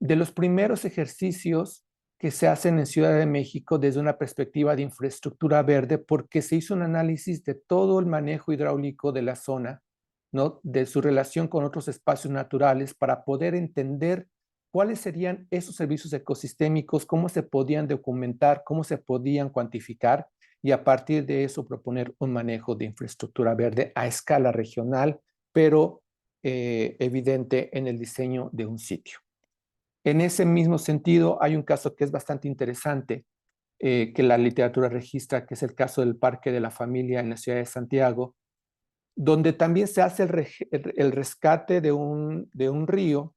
de los primeros ejercicios que se hacen en Ciudad de México desde una perspectiva de infraestructura verde, porque se hizo un análisis de todo el manejo hidráulico de la zona, ¿no? De su relación con otros espacios naturales para poder entender cuáles serían esos servicios ecosistémicos, cómo se podían documentar, cómo se podían cuantificar y a partir de eso proponer un manejo de infraestructura verde a escala regional, pero evidente en el diseño de un sitio. En ese mismo sentido, hay un caso que es bastante interesante, que la literatura registra, que es el caso del Parque de la Familia en la ciudad de Santiago, donde también se hace el rescate de un río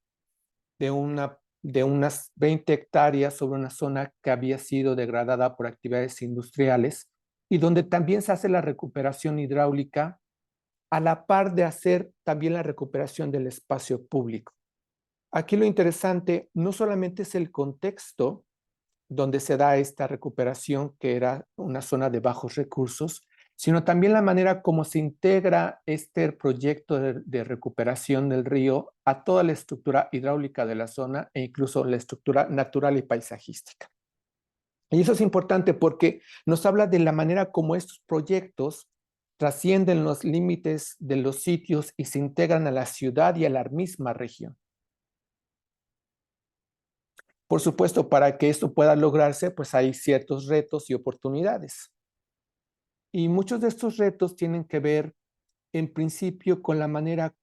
de unas 20 hectáreas sobre una zona que había sido degradada por actividades industriales y donde también se hace la recuperación hidráulica a la par de hacer también la recuperación del espacio público. Aquí lo interesante no solamente es el contexto donde se da esta recuperación, que era una zona de bajos recursos, sino también la manera como se integra este proyecto de recuperación del río a toda la estructura hidráulica de la zona e incluso la estructura natural y paisajística. Y eso es importante porque nos habla de la manera como estos proyectos trascienden los límites de los sitios y se integran a la ciudad y a la misma región. Por supuesto, para que esto pueda lograrse, pues hay ciertos retos y oportunidades. Y muchos de estos retos tienen que ver, en principio, con la manera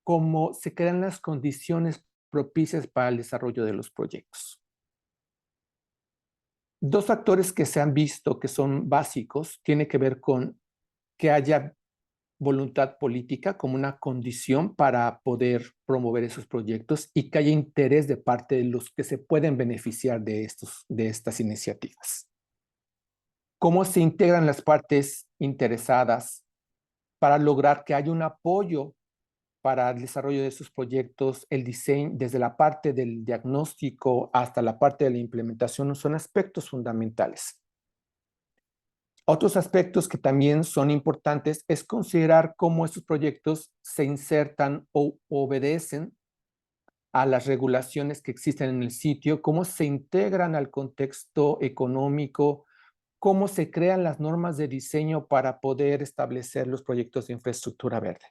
como se crean las condiciones propicias para el desarrollo de los proyectos. Dos factores que se han visto que son básicos tienen que ver con que haya voluntad política como una condición para poder promover esos proyectos y que haya interés de parte de los que se pueden beneficiar de estas iniciativas. ¿Cómo se integran las partes interesadas para lograr que haya un apoyo para el desarrollo de esos proyectos? El diseño, desde la parte del diagnóstico hasta la parte de la implementación, son aspectos fundamentales. Otros aspectos que también son importantes es considerar cómo estos proyectos se insertan o obedecen a las regulaciones que existen en el sitio, cómo se integran al contexto económico, cómo se crean las normas de diseño para poder establecer los proyectos de infraestructura verde.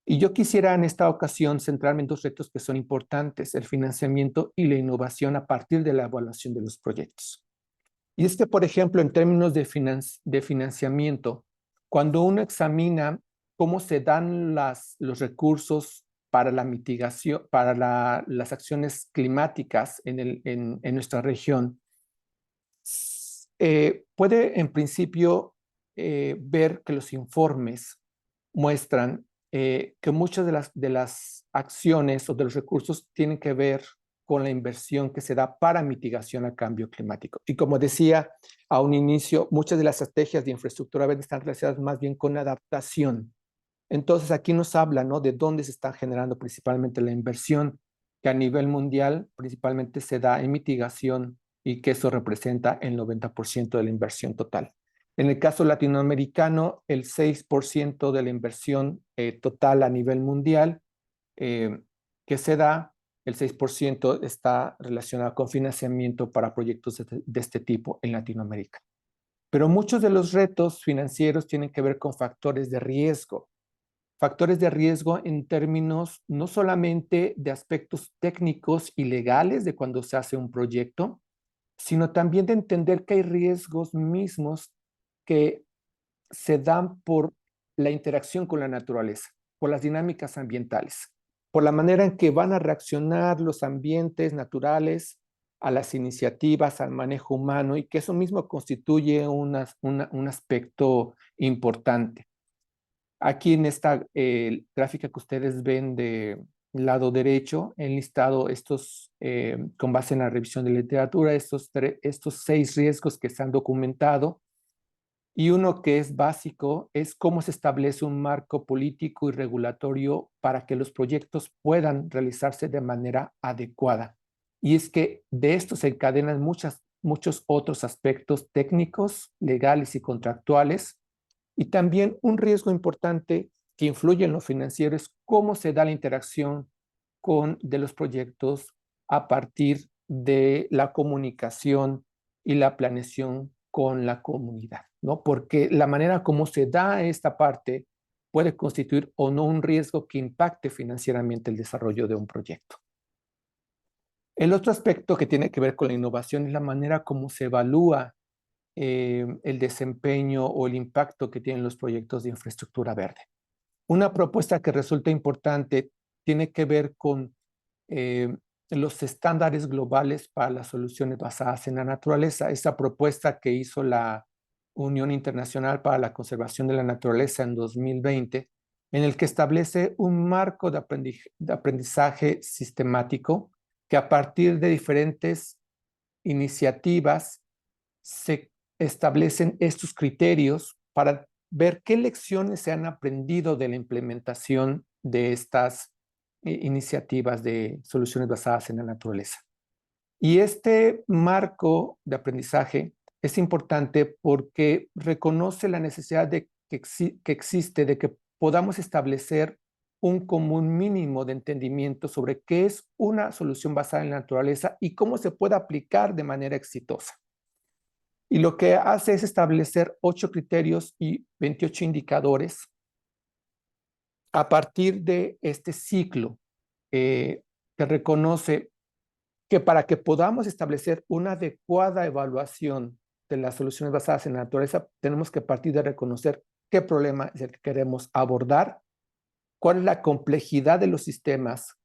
Y yo quisiera en esta ocasión centrarme en dos retos que son importantes: el financiamiento y la innovación a partir de la evaluación de los proyectos. Y es que, por ejemplo, en términos de financiamiento, cuando uno examina cómo se dan los recursos para la mitigación, para las acciones climáticas en nuestra región, puede en principio ver que los informes muestran que muchas de las acciones o de los recursos tienen que ver con la inversión que se da para mitigación al cambio climático. Y como decía a un inicio, muchas de las estrategias de infraestructura verde están relacionadas más bien con adaptación. Entonces aquí nos habla, ¿no?, de dónde se está generando principalmente la inversión, que a nivel mundial principalmente se da en mitigación y que eso representa el 90% de la inversión total. En el caso latinoamericano, el 6% de la inversión total a nivel mundial que se da, el 6% está relacionado con financiamiento para proyectos de este tipo en Latinoamérica. Pero muchos de los retos financieros tienen que ver con factores de riesgo en términos no solamente de aspectos técnicos y legales de cuando se hace un proyecto, sino también de entender que hay riesgos mismos que se dan por la interacción con la naturaleza, por las dinámicas ambientales, por la manera en que van a reaccionar los ambientes naturales a las iniciativas, al manejo humano, y que eso mismo constituye un aspecto importante. Aquí en esta gráfica que ustedes ven del lado derecho, he listado estos, con base en la revisión de literatura, estos 6 riesgos que se han documentado. Y uno que es básico es cómo se establece un marco político y regulatorio para que los proyectos puedan realizarse de manera adecuada. Y es que de esto se encadenan muchos otros aspectos técnicos, legales y contractuales. Y también un riesgo importante que influye en lo financiero es cómo se da la interacción de los proyectos a partir de la comunicación y la planeación con la comunidad, ¿no? Porque la manera como se da esta parte puede constituir o no un riesgo que impacte financieramente el desarrollo de un proyecto. El otro aspecto que tiene que ver con la innovación es la manera como se evalúa el desempeño o el impacto que tienen los proyectos de infraestructura verde. Una propuesta que resulta importante tiene que ver con los estándares globales para las soluciones basadas en la naturaleza. Esa propuesta que hizo la Unión Internacional para la Conservación de la Naturaleza en 2020, en el que establece un marco de aprendizaje sistemático que a partir de diferentes iniciativas se establecen estos criterios para ver qué lecciones se han aprendido de la implementación de estas iniciativas de soluciones basadas en la naturaleza. Y este marco de aprendizaje es importante porque reconoce la necesidad de que existe de que podamos establecer un común mínimo de entendimiento sobre qué es una solución basada en la naturaleza y cómo se puede aplicar de manera exitosa. Y lo que hace es establecer 8 criterios y 28 indicadores a partir de este ciclo que reconoce que para que podamos establecer una adecuada evaluación de las soluciones basadas en la naturaleza, tenemos que partir de reconocer qué problema es el que queremos abordar, cuál es la complejidad de los sistemas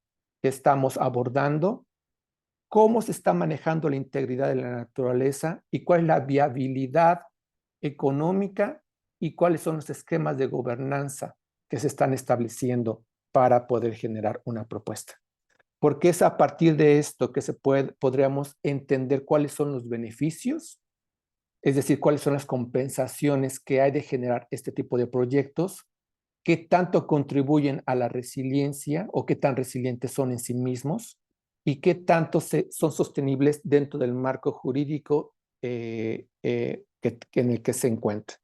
que estamos abordando, cómo se está manejando la integridad de la naturaleza y cuál es la viabilidad económica y cuáles son los esquemas de gobernanza que se están estableciendo para poder generar una propuesta. Porque es a partir de esto que podríamos entender cuáles son los beneficios, es decir, cuáles son las compensaciones que hay de generar este tipo de proyectos, qué tanto contribuyen a la resiliencia o qué tan resilientes son en sí mismos y qué tanto son sostenibles dentro del marco jurídico en el que se encuentra.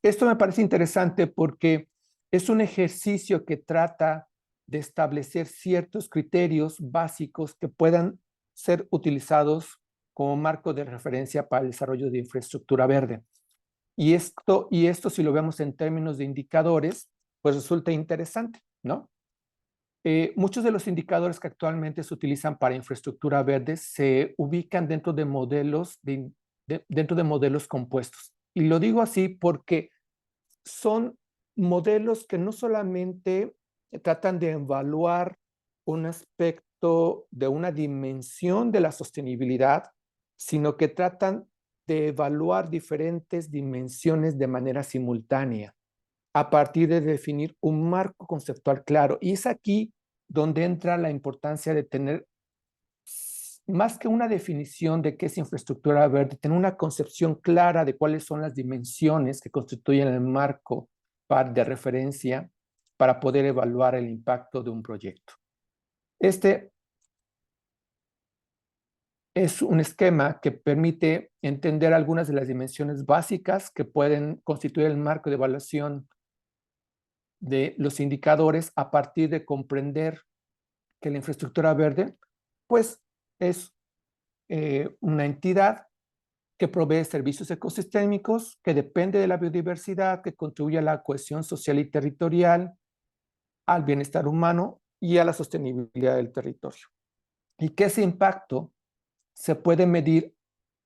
Esto me parece interesante porque es un ejercicio que trata de establecer ciertos criterios básicos que puedan ser utilizados como marco de referencia para el desarrollo de infraestructura verde. Y esto si lo vemos en términos de indicadores, pues resulta interesante, ¿no? Muchos de los indicadores que actualmente se utilizan para infraestructura verde se ubican dentro de modelos compuestos. Y lo digo así porque son modelos que no solamente tratan de evaluar un aspecto de una dimensión de la sostenibilidad, sino que tratan de evaluar diferentes dimensiones de manera simultánea a partir de definir un marco conceptual claro. Y es aquí donde entra la importancia de tener más que una definición de qué es infraestructura verde, tener una concepción clara de cuáles son las dimensiones que constituyen el marco de referencia para poder evaluar el impacto de un proyecto. Este es un esquema que permite entender algunas de las dimensiones básicas que pueden constituir el marco de evaluación de los indicadores a partir de comprender que la infraestructura verde, pues, es una entidad que provee servicios ecosistémicos, que depende de la biodiversidad, que contribuye a la cohesión social y territorial, al bienestar humano y a la sostenibilidad del territorio. Y que ese impacto se puede medir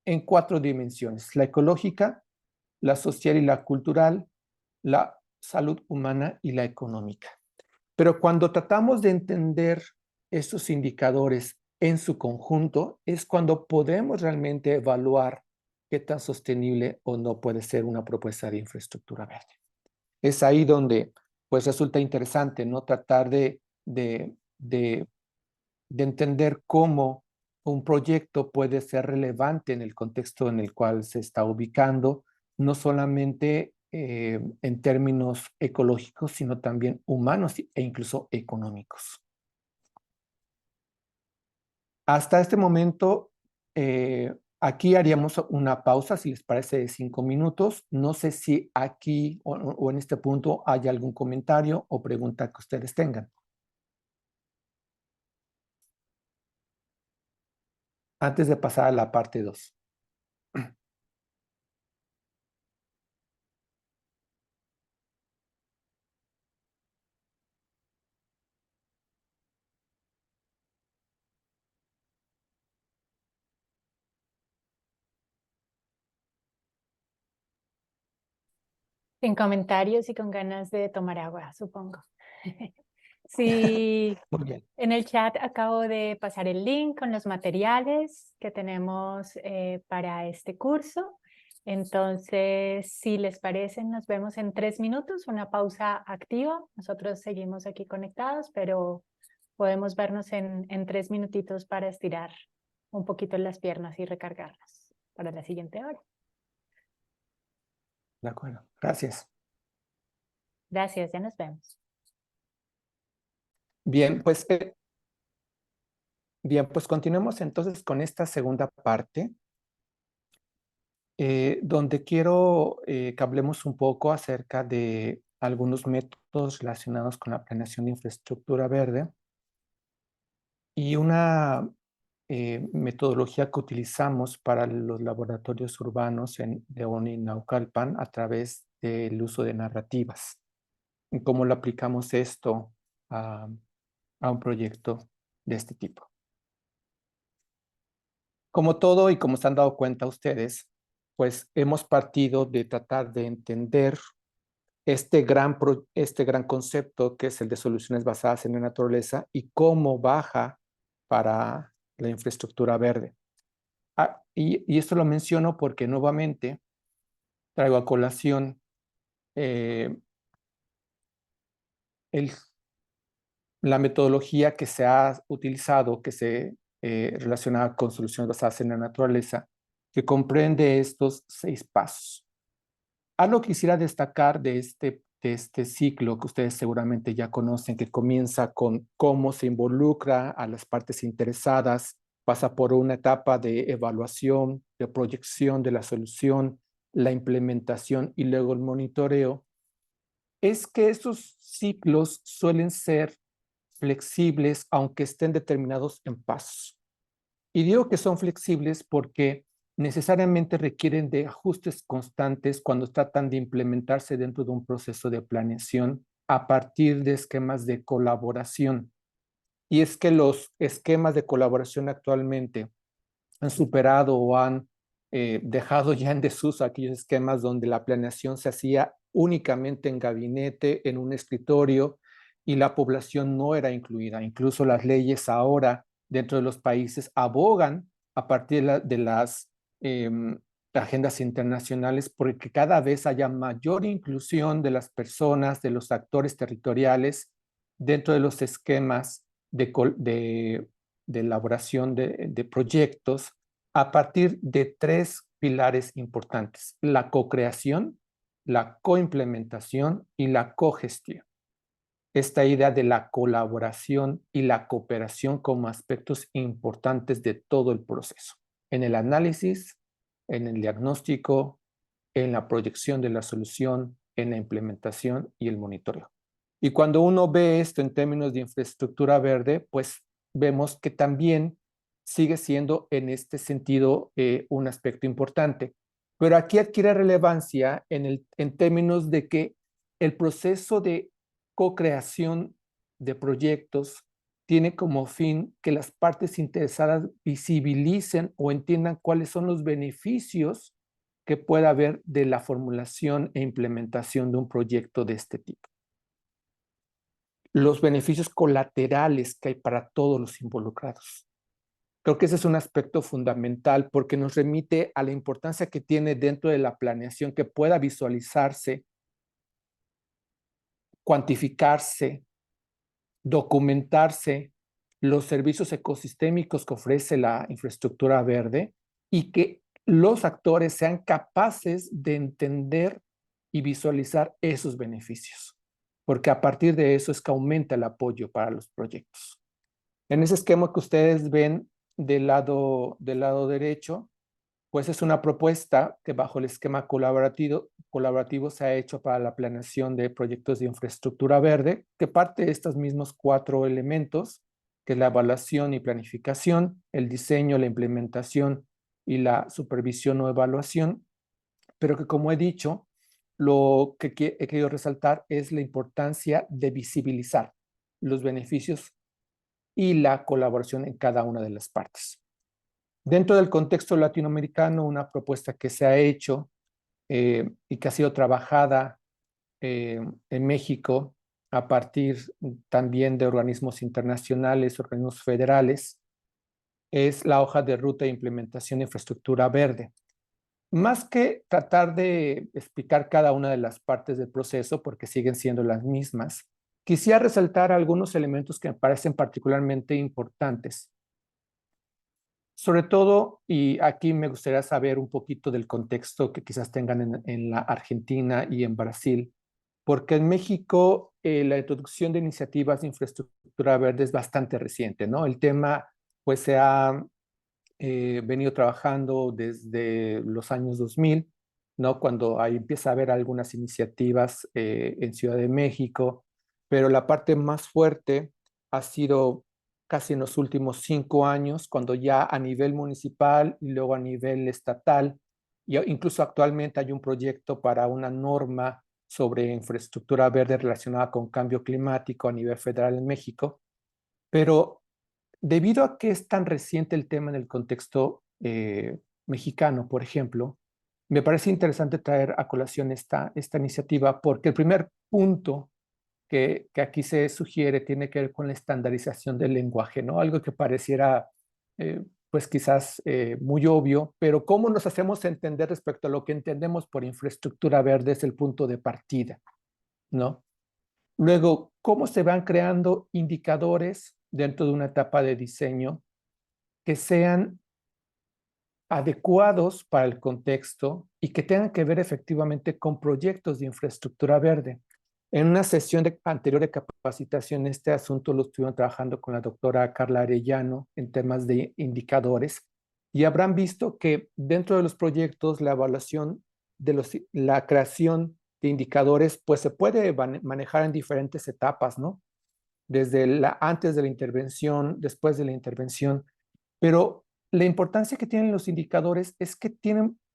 en 4 dimensiones: la ecológica, la social y la cultural, la salud humana y la económica. Pero cuando tratamos de entender estos indicadores en su conjunto, es cuando podemos realmente evaluar qué tan sostenible o no puede ser una propuesta de infraestructura verde. Es ahí donde pues resulta interesante, ¿no? Tratar de entender cómo un proyecto puede ser relevante en el contexto en el cual se está ubicando, no solamente en términos ecológicos, sino también humanos e incluso económicos. Hasta este momento, aquí haríamos una pausa, si les parece, de 5 minutos. No sé si aquí o en este punto hay algún comentario o pregunta que ustedes tengan. Antes de pasar a la parte 2. Sin comentarios y con ganas de tomar agua, supongo. Sí, Muy bien. en el chat acabo de pasar el link con los materiales que tenemos para este curso. Entonces, si les parece, nos vemos en 3 minutos, una pausa activa. Nosotros seguimos aquí conectados, pero podemos vernos en 3 minutitos para estirar un poquito las piernas y recargarlas para la siguiente hora. De acuerdo. Gracias. Gracias, ya nos vemos. Bien, pues continuemos entonces con esta segunda parte. donde quiero que hablemos un poco acerca de algunos métodos relacionados con la planeación de infraestructura verde y una metodología que utilizamos para los laboratorios urbanos en León y Naucalpan a través del uso de narrativas. Y cómo lo aplicamos esto a un proyecto de este tipo. Como todo y como se han dado cuenta ustedes, pues hemos partido de tratar de entender este gran concepto que es el de soluciones basadas en la naturaleza y cómo baja para la infraestructura verde. Y esto lo menciono porque nuevamente traigo a colación eh, la metodología que se ha utilizado, que se relaciona con soluciones basadas en la naturaleza, que comprende estos 6 pasos. Algo que quisiera destacar de este ciclo que ustedes seguramente ya conocen, que comienza con cómo se involucra a las partes interesadas, pasa por una etapa de evaluación, de proyección de la solución, la implementación y luego el monitoreo, es que estos ciclos suelen ser flexibles aunque estén determinados en pasos. Y digo que son flexibles porque necesariamente requieren de ajustes constantes cuando tratan de implementarse dentro de un proceso de planeación a partir de esquemas de colaboración. Y es que los esquemas de colaboración actualmente han superado o han dejado ya en desuso aquellos esquemas donde la planeación se hacía únicamente en gabinete, en un escritorio, y la población no era incluida. Incluso las leyes ahora dentro de los países abogan a partir de las eh, agendas internacionales porque cada vez haya mayor inclusión de las personas, de los actores territoriales dentro de los esquemas de elaboración de proyectos a partir de 3 pilares importantes: la co-creación, la coimplementación y la cogestión. Esta idea de la colaboración y la cooperación como aspectos importantes de todo el proceso, en el análisis, en el diagnóstico, en la proyección de la solución, en la implementación y el monitoreo. Y cuando uno ve esto en términos de infraestructura verde, pues vemos que también sigue siendo en este sentido un aspecto importante. Pero aquí adquiere relevancia en términos de que el proceso de co-creación de proyectos tiene como fin que las partes interesadas visibilicen o entiendan cuáles son los beneficios que pueda haber de la formulación e implementación de un proyecto de este tipo. Los beneficios colaterales que hay para todos los involucrados. Creo que ese es un aspecto fundamental porque nos remite a la importancia que tiene dentro de la planeación que pueda visualizarse, cuantificarse, documentarse los servicios ecosistémicos que ofrece la infraestructura verde y que los actores sean capaces de entender y visualizar esos beneficios, porque a partir de eso es que aumenta el apoyo para los proyectos. En ese esquema que ustedes ven del lado derecho, pues es una propuesta que bajo el esquema colaborativo se ha hecho para la planeación de proyectos de infraestructura verde, que parte de estos mismos 4 elementos, que es la evaluación y planificación, el diseño, la implementación y la supervisión o evaluación, pero que como he dicho, lo que he querido resaltar es la importancia de visibilizar los beneficios y la colaboración en cada una de las partes. Dentro del contexto latinoamericano, una propuesta que se ha hecho y que ha sido trabajada en México a partir también de organismos internacionales, organismos federales, es la hoja de ruta de implementación de infraestructura verde. Más que tratar de explicar cada una de las partes del proceso, porque siguen siendo las mismas, quisiera resaltar algunos elementos que me parecen particularmente importantes. Sobre todo, y aquí me gustaría saber un poquito del contexto que quizás tengan en la Argentina y en Brasil, porque en México la introducción de iniciativas de infraestructura verde es bastante reciente, ¿no? El tema pues se ha venido trabajando desde los años 2000, ¿no? Cuando ahí empieza a haber algunas iniciativas en Ciudad de México, pero la parte más fuerte ha sido casi en los últimos 5 años, cuando ya a nivel municipal y luego a nivel estatal, y incluso actualmente hay un proyecto para una norma sobre infraestructura verde relacionada con cambio climático a nivel federal en México, pero debido a que es tan reciente el tema en el contexto mexicano, por ejemplo, me parece interesante traer a colación esta iniciativa porque el primer punto que aquí se sugiere tiene que ver con la estandarización del lenguaje, ¿no? Algo que pareciera, pues quizás muy obvio, pero cómo nos hacemos entender respecto a lo que entendemos por infraestructura verde es el punto de partida, ¿no? Luego, cómo se van creando indicadores dentro de una etapa de diseño que sean adecuados para el contexto y que tengan que ver efectivamente con proyectos de infraestructura verde. En una sesión anterior de capacitación, este asunto lo estuvieron trabajando con la doctora Carla Arellano en temas de indicadores y habrán visto que dentro de los proyectos la evaluación la creación de indicadores pues se puede manejar en diferentes etapas, ¿no? Desde antes de la intervención, después de la intervención, pero la importancia que tienen los indicadores es que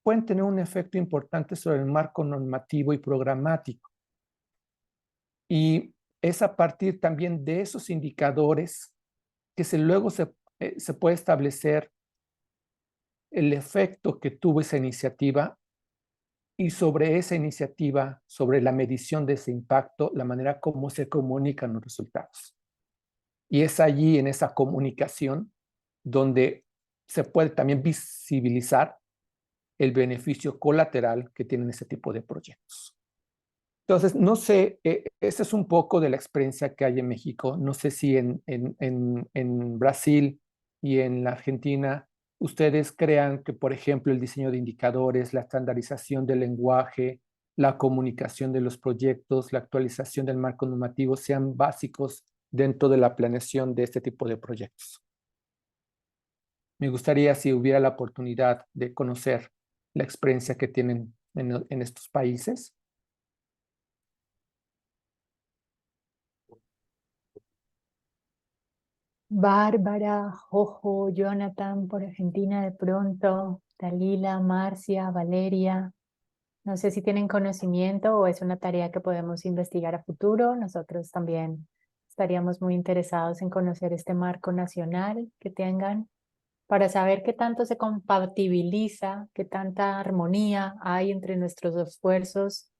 pueden tener un efecto importante sobre el marco normativo y programático. Y es a partir también de esos indicadores que luego se puede establecer el efecto que tuvo esa iniciativa y sobre esa iniciativa, sobre la medición de ese impacto, la manera como se comunican los resultados. Y es allí, en esa comunicación, donde se puede también visibilizar el beneficio colateral que tienen ese tipo de proyectos. Entonces, no sé, esta es un poco de la experiencia que hay en México. No sé si en Brasil y en la Argentina ustedes crean que, por ejemplo, el diseño de indicadores, la estandarización del lenguaje, la comunicación de los proyectos, la actualización del marco normativo sean básicos dentro de la planeación de este tipo de proyectos. Me gustaría si hubiera la oportunidad de conocer la experiencia que tienen en estos países. Bárbara, Jojo, Jonathan por Argentina de pronto, Dalila, Marcia, Valeria. No sé si tienen conocimiento o es una tarea que podemos investigar a futuro. Nosotros también estaríamos muy interesados en conocer este marco nacional que tengan para saber qué tanto se compatibiliza, qué tanta armonía hay entre nuestros esfuerzos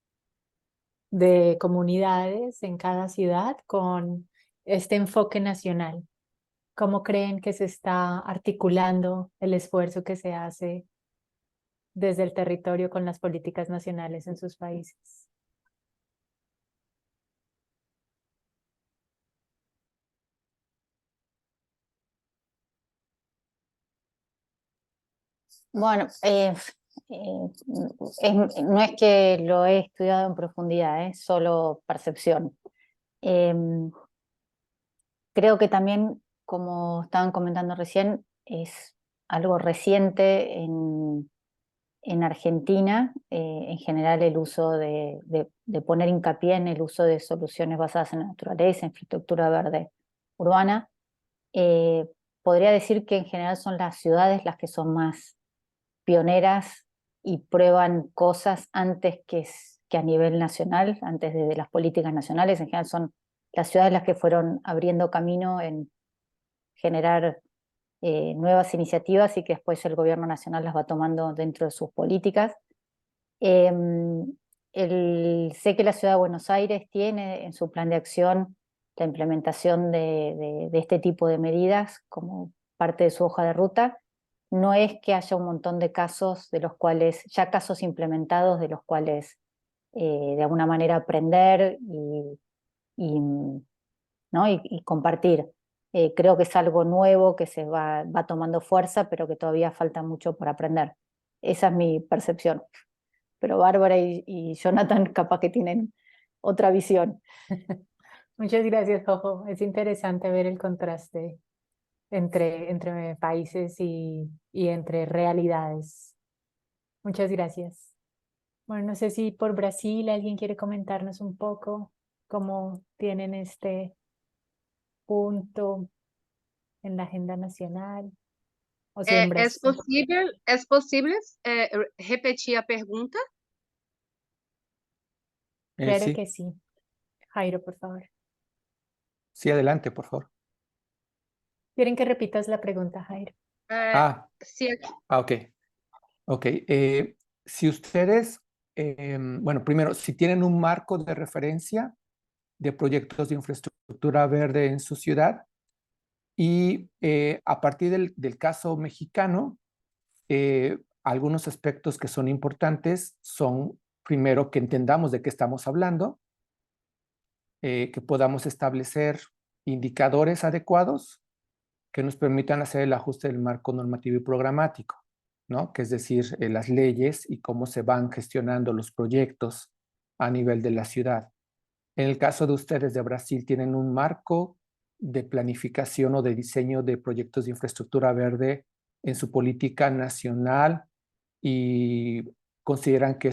de comunidades en cada ciudad con este enfoque nacional. ¿Cómo creen que se está articulando el esfuerzo que se hace desde el territorio con las políticas nacionales en sus países? Bueno, no es que lo he estudiado en profundidad, es solo percepción. Creo que también, como estaban comentando recién, es algo reciente en Argentina, en general el uso de poner hincapié en el uso de soluciones basadas en la naturaleza, infraestructura verde urbana. Podría decir que en general son las ciudades las que son más pioneras y prueban cosas antes que a nivel nacional, antes de las políticas nacionales. En general son las ciudades las que fueron abriendo camino en generar nuevas iniciativas y que después el gobierno nacional las va tomando dentro de sus políticas. Sé que la ciudad de Buenos Aires tiene en su plan de acción la implementación de este tipo de medidas como parte de su hoja de ruta. No es que haya un montón de casos de los cuales, ya casos implementados de los cuales de alguna manera aprender ¿no? y compartir. Creo que es algo nuevo que se va tomando fuerza, pero que todavía falta mucho por aprender. Esa es mi percepción. Pero Bárbara y Jonathan capaz que tienen otra visión. Muchas gracias, Jojo. Es interesante ver el contraste entre países y entre realidades. Muchas gracias. Bueno, no sé si por Brasil alguien quiere comentarnos un poco cómo tienen este punto en la agenda nacional, o si en Brasil. É possível repetir a pergunta? Claro Sí, que sí. Jairo, por favor. sí, adelante, por favor. ¿Quieren que repitas la pregunta, Jairo? Ah, Se ok. Ok. Si ustedes, bueno, primero, si tienen un marco de referencia de proyectos de infraestructura verde en su ciudad y a partir del caso mexicano, algunos aspectos que son importantes son, primero, que entendamos de qué estamos hablando, que podamos establecer indicadores adecuados que nos permitan hacer el ajuste del marco normativo y programático, ¿no? Que es decir, las leyes y cómo se van gestionando los proyectos a nivel de la ciudad. En el caso de ustedes de Brasil, ¿tienen un marco de planificación o de diseño de proyectos de infraestructura verde en su política nacional y consideran que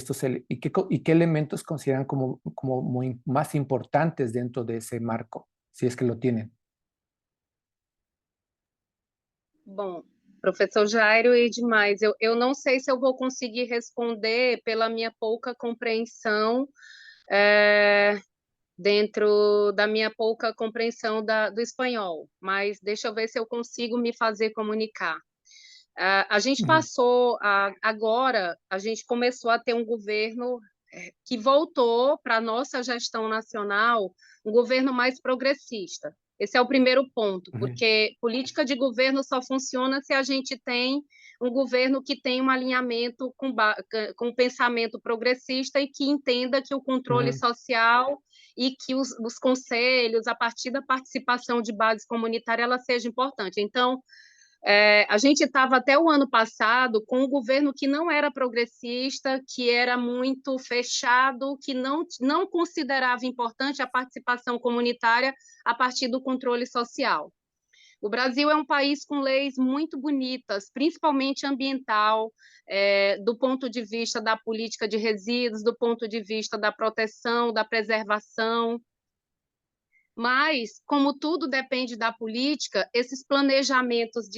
y qué elementos consideran como muy más importantes dentro de ese marco, si es que lo tienen? Bom, professor Jairo e demais, eu não sei se eu vou conseguir responder pela minha pouca compreensão, dentro da minha pouca compreensão do espanhol, mas deixa eu ver se eu consigo me fazer comunicar. A gente Ujú. passou, agora, a gente começou a ter um governo que voltou para a nossa gestão nacional, um governo mais progressista. Esse é o primeiro ponto, Ujú. porque política de governo só funciona se a gente tem um governo que tem um alinhamento com o pensamento progressista e que entenda que o controle Ujú. social e que os conselhos, a partir da participação de base comunitária, ela seja importante. Então, a gente estava até o ano passado com um governo que não era progressista, que era muito fechado, que não considerava importante a participação comunitária a partir do controle social. O Brasil é um país com leis muito bonitas, principalmente ambiental, do ponto de vista da política de resíduos, do ponto de vista da proteção, da preservação. Mas, como tudo depende da política, esses planejamentos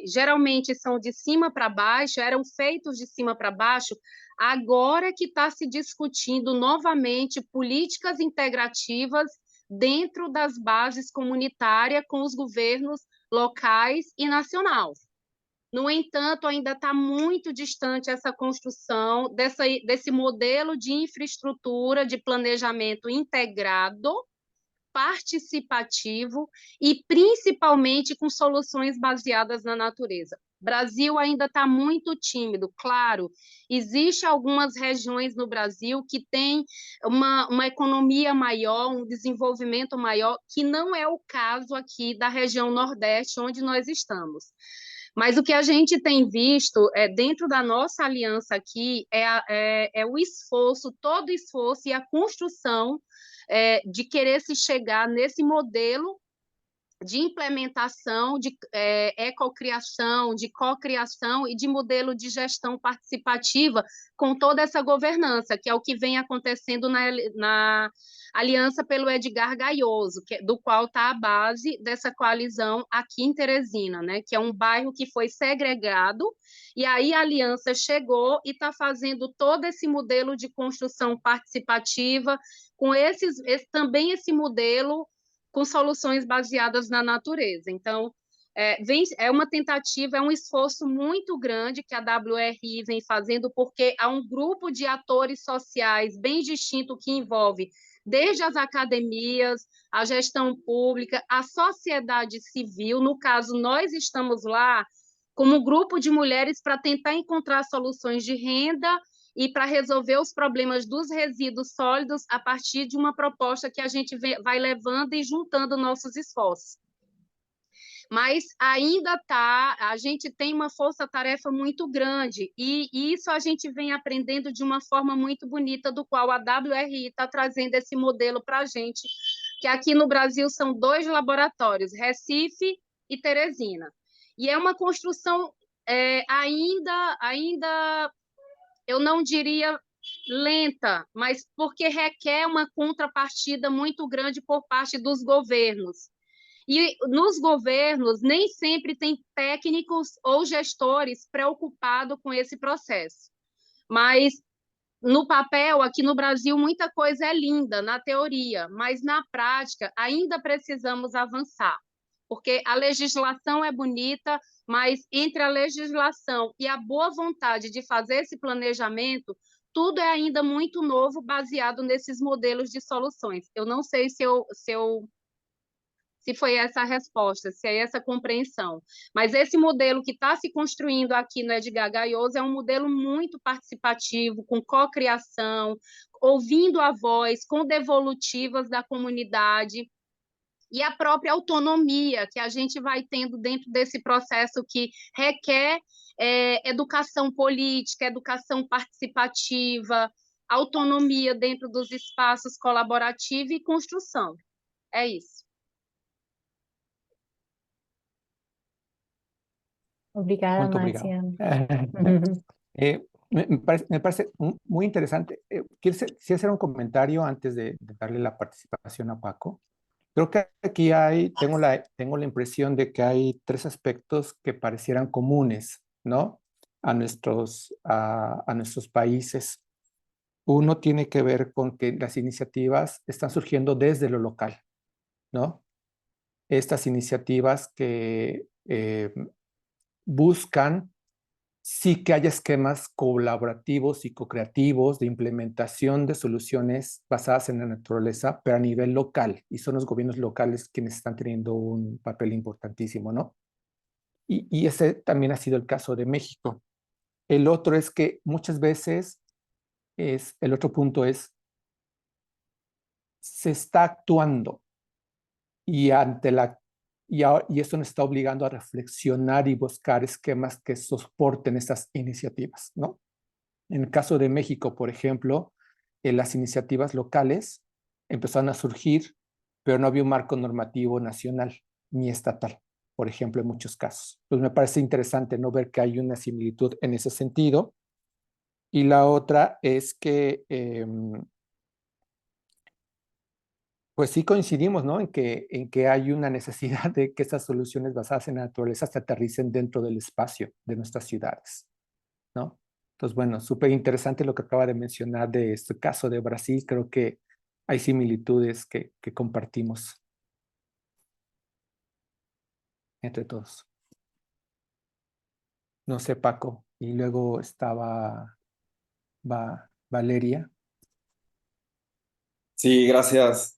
geralmente são de cima para baixo, eram feitos de cima para baixo, agora que está se discutindo novamente políticas integrativas dentro das bases comunitárias com os governos locais e nacional. No entanto, ainda está muito distante essa construção desse modelo de infraestrutura de planejamento integrado, participativo e principalmente com soluções baseadas na natureza. Brasil ainda está muito tímido, claro, existe algumas regiões no Brasil que têm uma economia maior, um desenvolvimento maior, que não é o caso aqui da região Nordeste, onde nós estamos. Mas o que a gente tem visto dentro da nossa aliança aqui é o esforço, todo o esforço e a construção de querer se chegar nesse modelo de implementação, de ecocriação, de cocriação e de modelo de gestão participativa com toda essa governança, que é o que vem acontecendo na Aliança pelo Edgar Gayoso, do qual está a base dessa coalizão aqui em Teresina, né, que é um bairro que foi segregado, e aí a Aliança chegou e está fazendo todo esse modelo de construção participativa, com também esse modelo com soluções baseadas na natureza. Então, é uma tentativa, é um esforço muito grande que a WRI vem fazendo, porque há um grupo de atores sociais bem distinto que envolve desde as academias, a gestão pública, a sociedade civil. No caso, nós estamos lá como grupo de mulheres para tentar encontrar soluções de renda e para resolver os problemas dos resíduos sólidos a partir de uma proposta que a gente vai levando e juntando nossos esforços. Mas ainda a gente tem uma força-tarefa muito grande, e isso a gente vem aprendendo de uma forma muito bonita, do qual a WRI está trazendo esse modelo para a gente, que aqui no Brasil são 2 laboratórios, Recife e Teresina. E é uma construção ainda, eu não diria lenta, mas porque requer uma contrapartida muito grande por parte dos governos. E nos governos, nem sempre tem técnicos ou gestores preocupados com esse processo. Mas no papel, aqui no Brasil, muita coisa é linda na teoria, mas na prática ainda precisamos avançar, porque a legislação é bonita, mas entre a legislação e a boa vontade de fazer esse planejamento, tudo é ainda muito novo, baseado nesses modelos de soluções. Eu não sei se foi essa a resposta, se é essa a compreensão. Mas esse modelo que está se construindo aqui no Edgar Gaioso é um modelo muito participativo, com cocriação, ouvindo a voz, com devolutivas da comunidade, e a própria autonomia que a gente vai tendo dentro desse processo que requer educação política, educação participativa, autonomia dentro dos espaços colaborativos e construção. É isso. Obrigada, Muito obrigado. Marcia. Me parece muy interesante. Quisiera hacer un comentario antes de darle la participación a Paco. Creo que aquí tengo la impresión de que hay tres aspectos que parecieran comunes, ¿no? A nuestros países. Uno tiene que ver con que las iniciativas están surgiendo desde lo local, ¿no? Estas iniciativas que buscan sí que haya esquemas colaborativos y co-creativos de implementación de soluciones basadas en la naturaleza, pero a nivel local, y son los gobiernos locales quienes están teniendo un papel importantísimo, ¿no? Y ese también ha sido el caso de México. El otro es que muchas veces, el otro punto es, se está actuando y y esto nos está obligando a reflexionar y buscar esquemas que soporten estas iniciativas, ¿no? En el caso de México, por ejemplo, las iniciativas locales empezaron a surgir, pero no había un marco normativo nacional ni estatal, por ejemplo, en muchos casos. Pues me parece interesante no ver que hay una similitud en ese sentido. Y la otra es que pues sí coincidimos, ¿no? En que hay una necesidad de que estas soluciones basadas en la naturaleza se aterricen dentro del espacio de nuestras ciudades, ¿no? Entonces, bueno, súper interesante lo que acaba de mencionar de este caso de Brasil. Creo que hay similitudes que compartimos entre todos. No sé, Paco. Y luego estaba Valeria. Sí, gracias.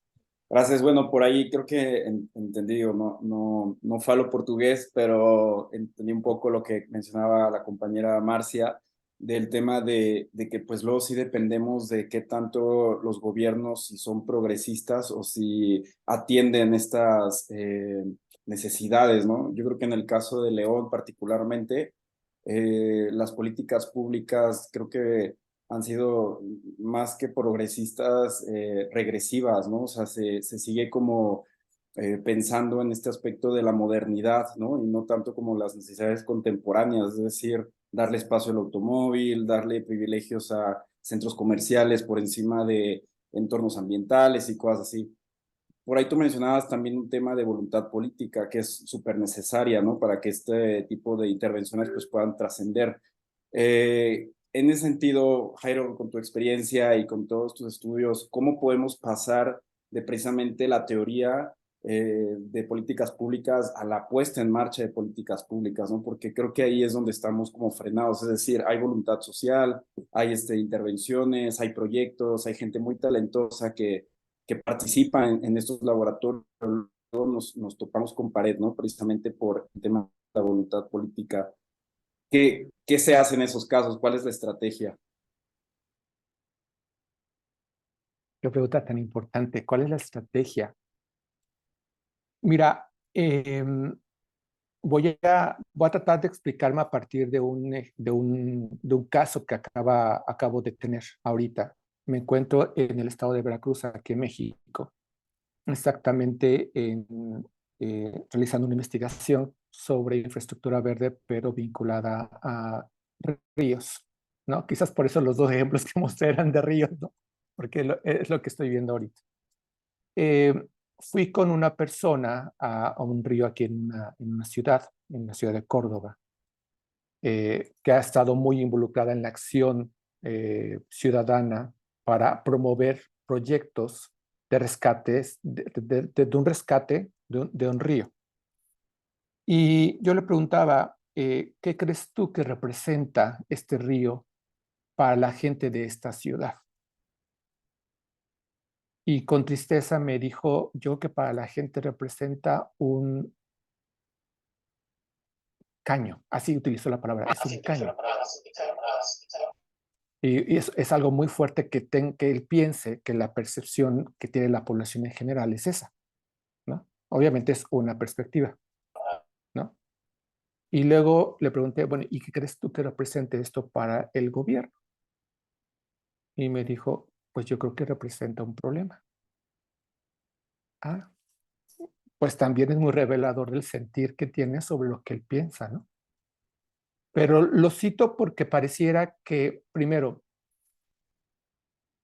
Gracias. Bueno, por ahí creo que entendí, no falo portugués, pero entendí un poco lo que mencionaba la compañera Marcia del tema de que pues luego sí dependemos de qué tanto los gobiernos, si son progresistas o si atienden estas necesidades, ¿no? Yo creo que en el caso de León particularmente, las políticas públicas creo que han sido más que progresistas, regresivas, ¿no? O sea, se sigue como pensando en este aspecto de la modernidad, ¿no? Y no tanto como las necesidades contemporáneas, es decir, darle espacio al automóvil, darle privilegios a centros comerciales por encima de entornos ambientales y cosas así. Por ahí tú mencionabas también un tema de voluntad política que es súper necesaria, ¿no? Para que este tipo de intervenciones pues puedan trascender. En ese sentido, Jairo, con tu experiencia y con todos tus estudios, ¿cómo podemos pasar de precisamente la teoría de políticas públicas a la puesta en marcha de políticas públicas, ¿no? Porque creo que ahí es donde estamos como frenados, es decir, hay voluntad social, hay intervenciones, hay proyectos, hay gente muy talentosa que participa en estos laboratorios, luego nos topamos con pared, ¿no? Precisamente por el tema de la voluntad política. ¿Qué se hace en esos casos? ¿Cuál es la estrategia? Qué pregunta tan importante. ¿Cuál es la estrategia? Mira, voy a tratar de explicarme a partir de un caso que acabo de tener ahorita. Me encuentro en el estado de Veracruz, aquí en México, exactamente en realizando una investigación sobre infraestructura verde, pero vinculada a ríos, ¿no? Quizás por eso los dos ejemplos que mostré eran de ríos, ¿no? Porque es lo que estoy viendo ahorita. Fui con una persona a un río aquí en una ciudad, en la ciudad de Córdoba, que ha estado muy involucrada en la acción ciudadana para promover proyectos de rescates, de un rescate de un río. Y yo le preguntaba, ¿qué crees tú que representa este río para la gente de esta ciudad? Y con tristeza me dijo, yo que para la gente representa un caño, así utilizó la palabra, es un caño. Y es algo muy fuerte que él piense que la percepción que tiene la población en general es esa, ¿no? Obviamente es una perspectiva, ¿no? Y luego le pregunté, bueno, ¿y qué crees tú que represente esto para el gobierno? Y me dijo, pues yo creo que representa un problema. Ah, pues también es muy revelador del sentir que tiene sobre lo que él piensa, ¿no? Pero lo cito porque pareciera que, primero,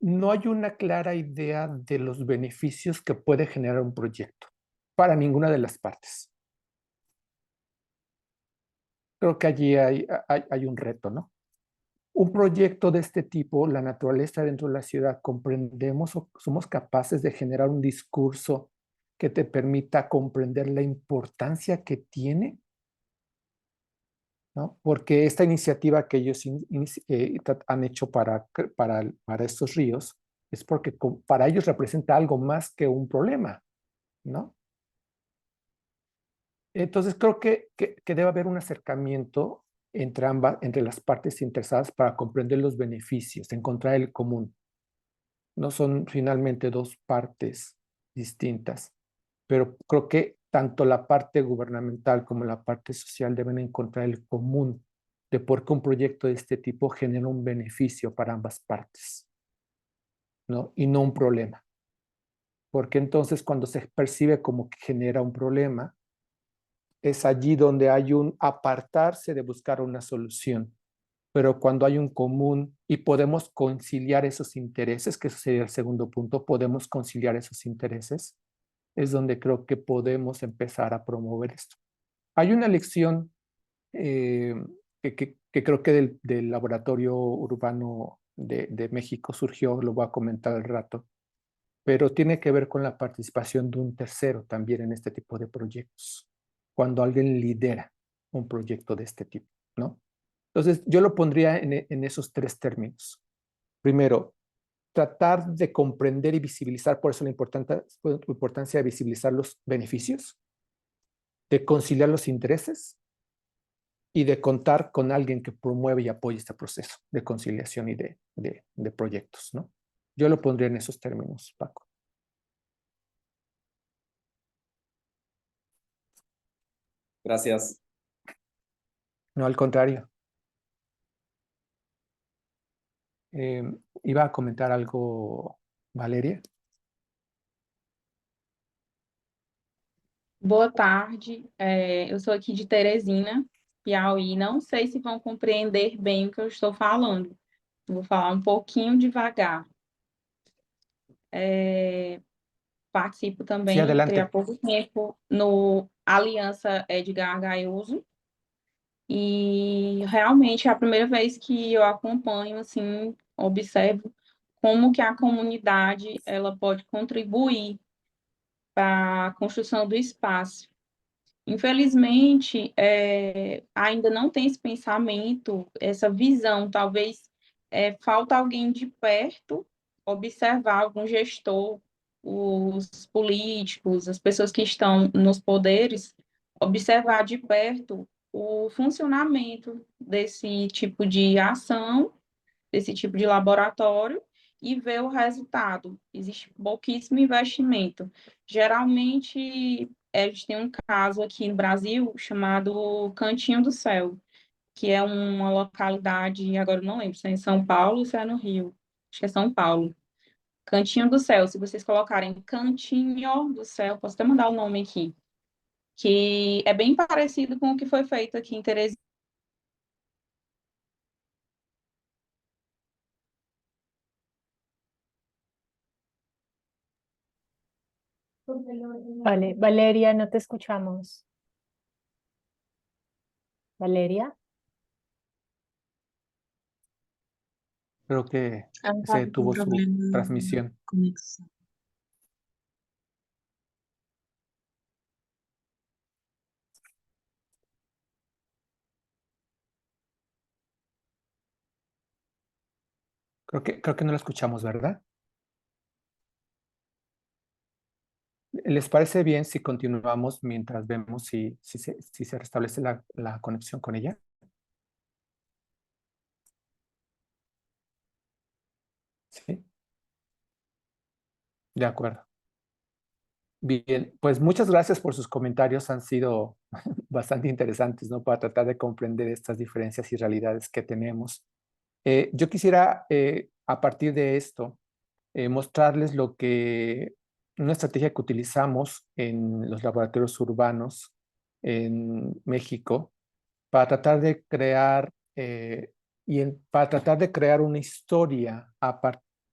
no hay una clara idea de los beneficios que puede generar un proyecto para ninguna de las partes. Creo que allí hay un reto, ¿no? Un proyecto de este tipo, la naturaleza dentro de la ciudad, comprendemos o somos capaces de generar un discurso que te permita comprender la importancia que tiene, ¿no? Porque esta iniciativa que ellos han hecho para estos ríos es porque para ellos representa algo más que un problema, ¿no? Entonces creo que debe haber un acercamiento entre las partes interesadas para comprender los beneficios, encontrar el común. No son finalmente dos partes distintas, pero creo que tanto la parte gubernamental como la parte social deben encontrar el común de por qué un proyecto de este tipo genera un beneficio para ambas partes, ¿no? Y no un problema. Porque entonces cuando se percibe como que genera un problema, es allí donde hay un apartarse de buscar una solución. Pero cuando hay un común y podemos conciliar esos intereses, que ese sería el segundo punto, podemos conciliar esos intereses, es donde creo que podemos empezar a promover esto. Hay una lección eh, que creo que del Laboratorio Urbano de México surgió, lo voy a comentar al rato, pero tiene que ver con la participación de un tercero también en este tipo de proyectos, cuando alguien lidera un proyecto de este tipo, ¿no? Entonces, yo lo pondría en esos tres términos. Primero, tratar de comprender y visibilizar, por eso la importancia de visibilizar los beneficios, de conciliar los intereses y de contar con alguien que promueve y apoye este proceso de conciliación y de proyectos, ¿no? Yo lo pondría en esos términos, Paco. Gracias. No, al contrario. Iba a comentar algo, Valeria. Boa tarde, eu sou aqui de Teresina, Piauí. Não sei se vão compreender bem o que eu estou falando. Vou falar um pouquinho devagar. Participo Sí, também, entrei há adelante. pouco tempo no Aliança Edgar Gaiuso, e realmente é a primeira vez que eu acompanho, assim, observo como que a comunidade ela pode contribuir para a construção do espaço. Infelizmente, ainda não tem esse pensamento, essa visão. Talvez falta alguém de perto observar, algum gestor, os políticos, as pessoas que estão nos poderes, observar de perto o funcionamento desse tipo de ação, desse tipo de laboratório, e ver o resultado. Existe pouquíssimo investimento. Geralmente, a gente tem um caso aqui no Brasil chamado Cantinho do Céu, que é uma localidade, agora eu não lembro se é em São Paulo ou se é no Rio. Acho que é São Paulo. Cantinho do Céu, se vocês colocarem Cantinho do Céu, posso até mandar o nome aqui. que é bem parecido com o que foi feito aqui em Teresina. Vale, Valeria, no te escuchamos. Valeria. Creo que Ela se estava com detuvo su problema de transmisión. conexão. Creo que no la escuchamos, ¿verdad? ¿Les parece bien si continuamos mientras vemos si se restablece la conexión con ella? Sí, de acuerdo. Bien, pues muchas gracias por sus comentarios, han sido bastante interesantes, ¿no? Para tratar de comprender estas diferencias y realidades que tenemos. Yo quisiera, a partir de esto, mostrarles una estrategia que utilizamos en los laboratorios urbanos en México para tratar de crear para tratar de crear una historia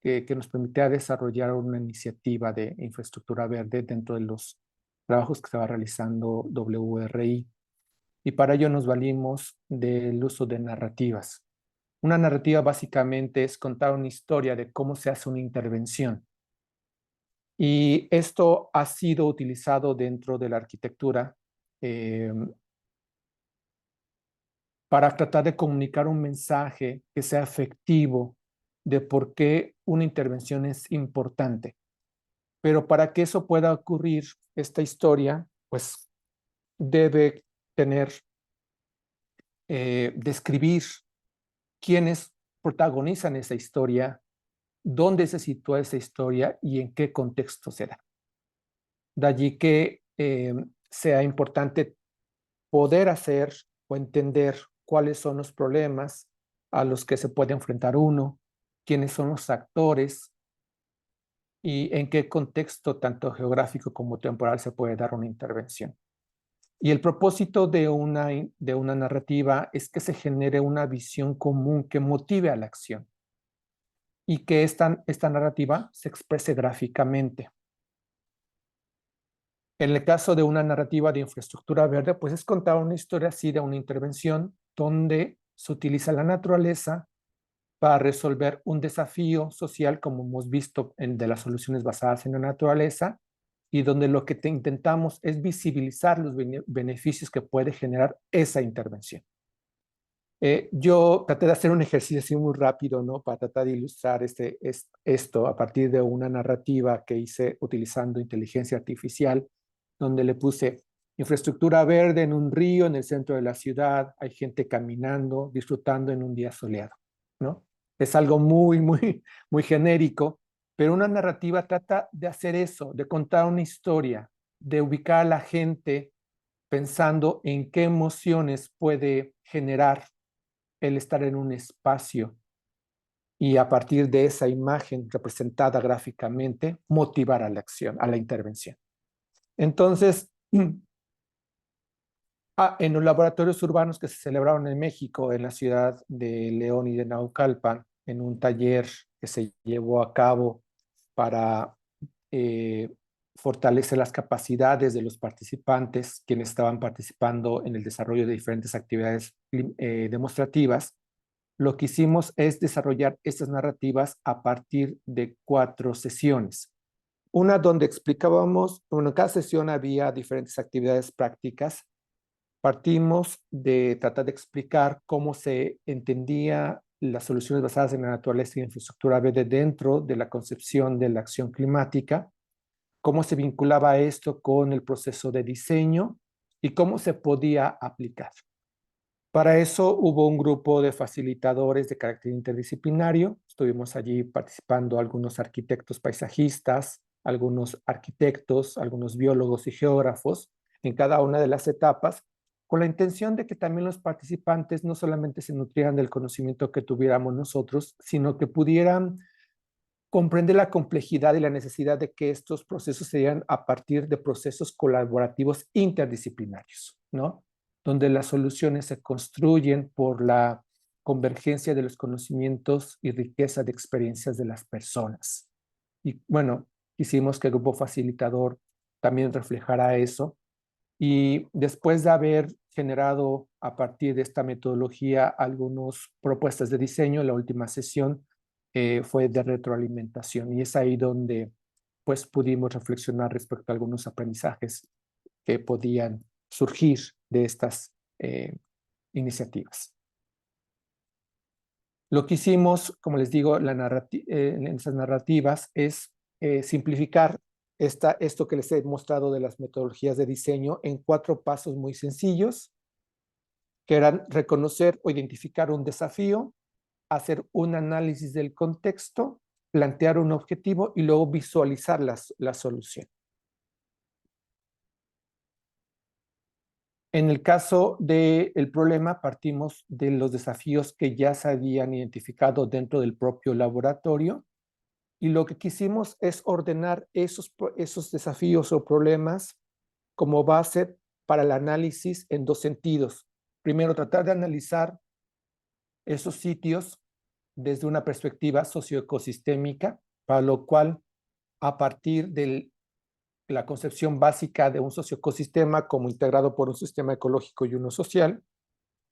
que nos permitiera desarrollar una iniciativa de infraestructura verde dentro de los trabajos que estaba realizando WRI. Y para ello nos valimos del uso de narrativas. Una narrativa básicamente es contar una historia de cómo se hace una intervención. Y esto ha sido utilizado dentro de la arquitectura para tratar de comunicar un mensaje que sea efectivo de por qué una intervención es importante. Pero para que eso pueda ocurrir, esta historia, pues debe describir quiénes protagonizan esa historia, dónde se sitúa esa historia y en qué contexto se da. De allí que sea importante poder hacer o entender cuáles son los problemas a los que se puede enfrentar uno, quiénes son los actores y en qué contexto, tanto geográfico como temporal, se puede dar una intervención. Y el propósito de una narrativa es que se genere una visión común que motive a la acción y que esta narrativa se exprese gráficamente. En el caso de una narrativa de infraestructura verde, pues es contar una historia así de una intervención donde se utiliza la naturaleza para resolver un desafío social, como hemos visto de las soluciones basadas en la naturaleza, y donde lo que intentamos es visibilizar los beneficios que puede generar esa intervención. Yo traté de hacer un ejercicio así muy rápido, ¿no? Para tratar de ilustrar esto a partir de una narrativa que hice utilizando inteligencia artificial, donde le puse infraestructura verde en un río en el centro de la ciudad, hay gente caminando, disfrutando en un día soleado, ¿no? Es algo muy genérico, pero una narrativa trata de hacer eso, de contar una historia, de ubicar a la gente pensando en qué emociones puede generar el estar en un espacio y a partir de esa imagen representada gráficamente, motivar a la acción, a la intervención. Entonces, en los laboratorios urbanos que se celebraron en México, en la ciudad de León y de Naucalpan, en un taller que se llevó a cabo para fortalecer las capacidades de los participantes, quienes estaban participando en el desarrollo de diferentes actividades demostrativas, lo que hicimos es desarrollar estas narrativas a partir de 4 sesiones. Una donde explicábamos, bueno, en cada sesión había diferentes actividades prácticas. Partimos de tratar de explicar cómo se entendía las soluciones basadas en la naturaleza y infraestructura verde dentro de la concepción de la acción climática, cómo se vinculaba esto con el proceso de diseño y cómo se podía aplicar. Para eso hubo un grupo de facilitadores de carácter interdisciplinario. Estuvimos allí participando algunos arquitectos paisajistas, algunos arquitectos, algunos biólogos y geógrafos en cada una de las etapas, con la intención de que también los participantes no solamente se nutrieran del conocimiento que tuviéramos nosotros, sino que pudieran comprende la complejidad y la necesidad de que estos procesos se dieran a partir de procesos colaborativos interdisciplinarios, ¿no? Donde las soluciones se construyen por la convergencia de los conocimientos y riqueza de experiencias de las personas. Y bueno, quisimos que el grupo facilitador también reflejara eso. Y después de haber generado a partir de esta metodología algunas propuestas de diseño, la última sesión fue de retroalimentación, y es ahí donde pues pudimos reflexionar respecto a algunos aprendizajes que podían surgir de estas iniciativas. Lo que hicimos, como les digo, en esas narrativas es simplificar esto que les he mostrado de las metodologías de diseño en 4 pasos muy sencillos, que eran reconocer o identificar un desafío, hacer un análisis del contexto, plantear un objetivo y luego visualizar la solución. En el caso del problema, partimos de los desafíos que ya se habían identificado dentro del propio laboratorio, y lo que quisimos es ordenar esos desafíos o problemas como base para el análisis en 2 sentidos. Primero, tratar de analizar esos sitios desde una perspectiva socioecosistémica, para lo cual, a partir de la concepción básica de un socioecosistema como integrado por un sistema ecológico y uno social,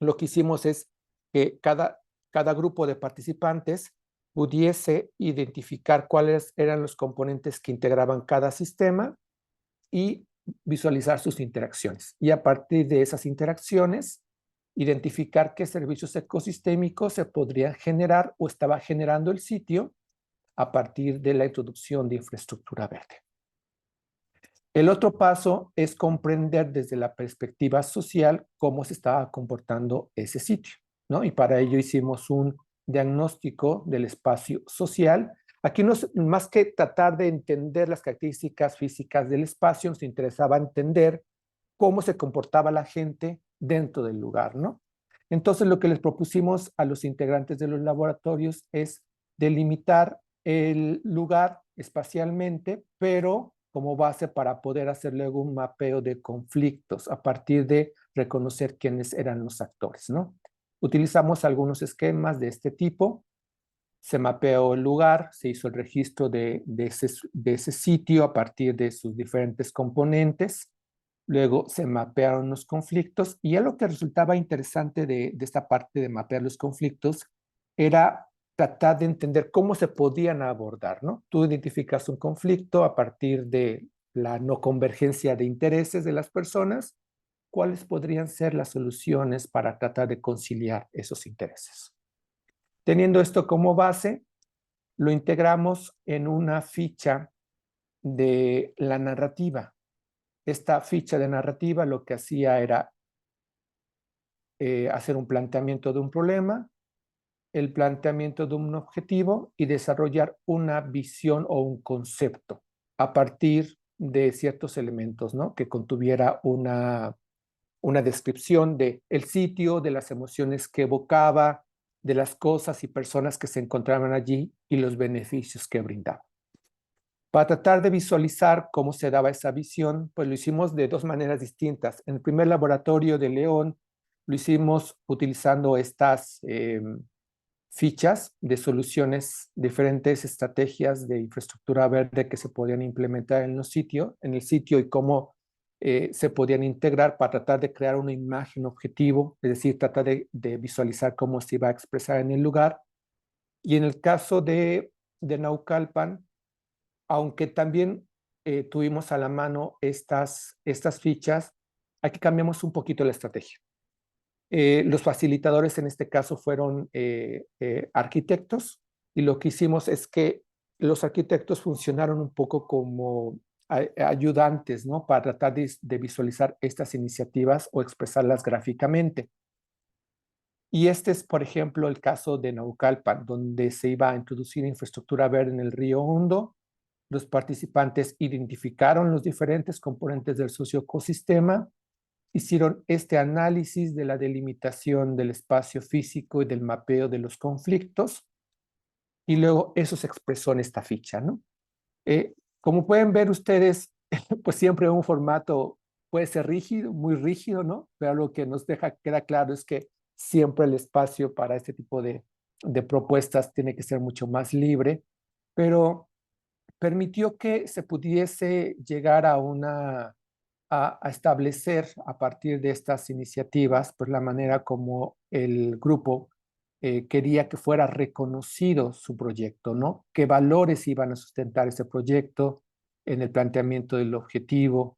lo que hicimos es que cada grupo de participantes pudiese identificar cuáles eran los componentes que integraban cada sistema y visualizar sus interacciones. Y a partir de esas interacciones, identificar qué servicios ecosistémicos se podrían generar o estaba generando el sitio a partir de la introducción de infraestructura verde. El otro paso es comprender desde la perspectiva social cómo se estaba comportando ese sitio, ¿no? Y para ello hicimos un diagnóstico del espacio social. Aquí más que tratar de entender las características físicas del espacio, nos interesaba entender cómo se comportaba la gente dentro del lugar, ¿no? Entonces, lo que les propusimos a los integrantes de los laboratorios es delimitar el lugar espacialmente, pero como base para poder hacer luego un mapeo de conflictos a partir de reconocer quiénes eran los actores, ¿no? Utilizamos algunos esquemas de este tipo. Se mapeó el lugar, se hizo el registro de ese sitio a partir de sus diferentes componentes. Luego se mapearon los conflictos, y lo que resultaba interesante de esta parte de mapear los conflictos era tratar de entender cómo se podían abordar, ¿no? Tú identificas un conflicto a partir de la no convergencia de intereses de las personas. ¿Cuáles podrían ser las soluciones para tratar de conciliar esos intereses? Teniendo esto como base, lo integramos en una ficha de la narrativa. Esta ficha de narrativa lo que hacía era hacer un planteamiento de un problema, el planteamiento de un objetivo y desarrollar una visión o un concepto a partir de ciertos elementos, ¿no? Que contuviera una descripción del sitio, de las emociones que evocaba, de las cosas y personas que se encontraban allí y los beneficios que brindaba. Para tratar de visualizar cómo se daba esa visión, pues lo hicimos de 2 maneras distintas. En el primer laboratorio de León lo hicimos utilizando estas fichas de soluciones, diferentes estrategias de infraestructura verde que se podían implementar en el sitio y cómo se podían integrar para tratar de crear una imagen objetivo, es decir, tratar de visualizar cómo se iba a expresar en el lugar. Y en el caso de Naucalpan, aunque también tuvimos a la mano estas fichas, aquí cambiamos un poquito la estrategia. Los facilitadores en este caso fueron arquitectos, y lo que hicimos es que los arquitectos funcionaron un poco como ayudantes, ¿no? Para tratar de visualizar estas iniciativas o expresarlas gráficamente. Y este es, por ejemplo, el caso de Naucalpan, donde se iba a introducir infraestructura verde en el río Hondo. Los participantes identificaron los diferentes componentes del socioecosistema, hicieron este análisis de la delimitación del espacio físico y del mapeo de los conflictos, y luego eso se expresó en esta ficha, ¿no? Como pueden ver ustedes, pues siempre un formato puede ser rígido, muy rígido, ¿no? Pero lo que nos queda claro es que siempre el espacio para este tipo de propuestas tiene que ser mucho más libre, pero permitió que se pudiese llegar a establecer a partir de estas iniciativas, pues la manera como el grupo quería que fuera reconocido su proyecto, ¿no? ¿Qué valores iban a sustentar ese proyecto en el planteamiento del objetivo,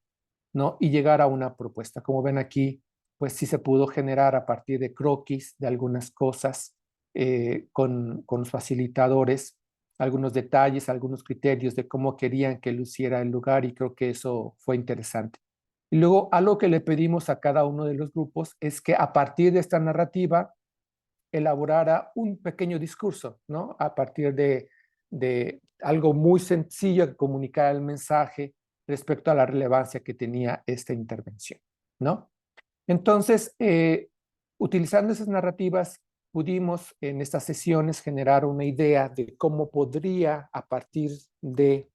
¿no? Y llegar a una propuesta. Como ven aquí, pues sí se pudo generar a partir de croquis de algunas cosas con los facilitadores, algunos detalles, algunos criterios de cómo querían que luciera el lugar y creo que eso fue interesante. Y luego algo que le pedimos a cada uno de los grupos es que a partir de esta narrativa elaborara un pequeño discurso, ¿no? A partir de algo muy sencillo que comunicara el mensaje respecto a la relevancia que tenía esta intervención, ¿no? Entonces, utilizando esas narrativas, pudimos en estas sesiones generar una idea de cómo podría, a partir de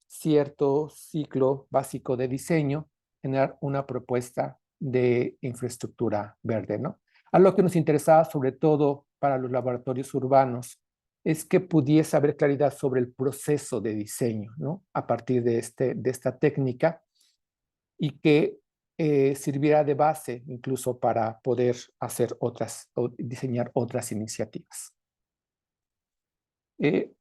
cierto ciclo básico de diseño, generar una propuesta de infraestructura verde, ¿no? A lo que nos interesaba, sobre todo para los laboratorios urbanos, es que pudiese haber claridad sobre el proceso de diseño, ¿no? A partir de esta técnica y que sirviera de base incluso para poder hacer otras o diseñar otras iniciativas. Y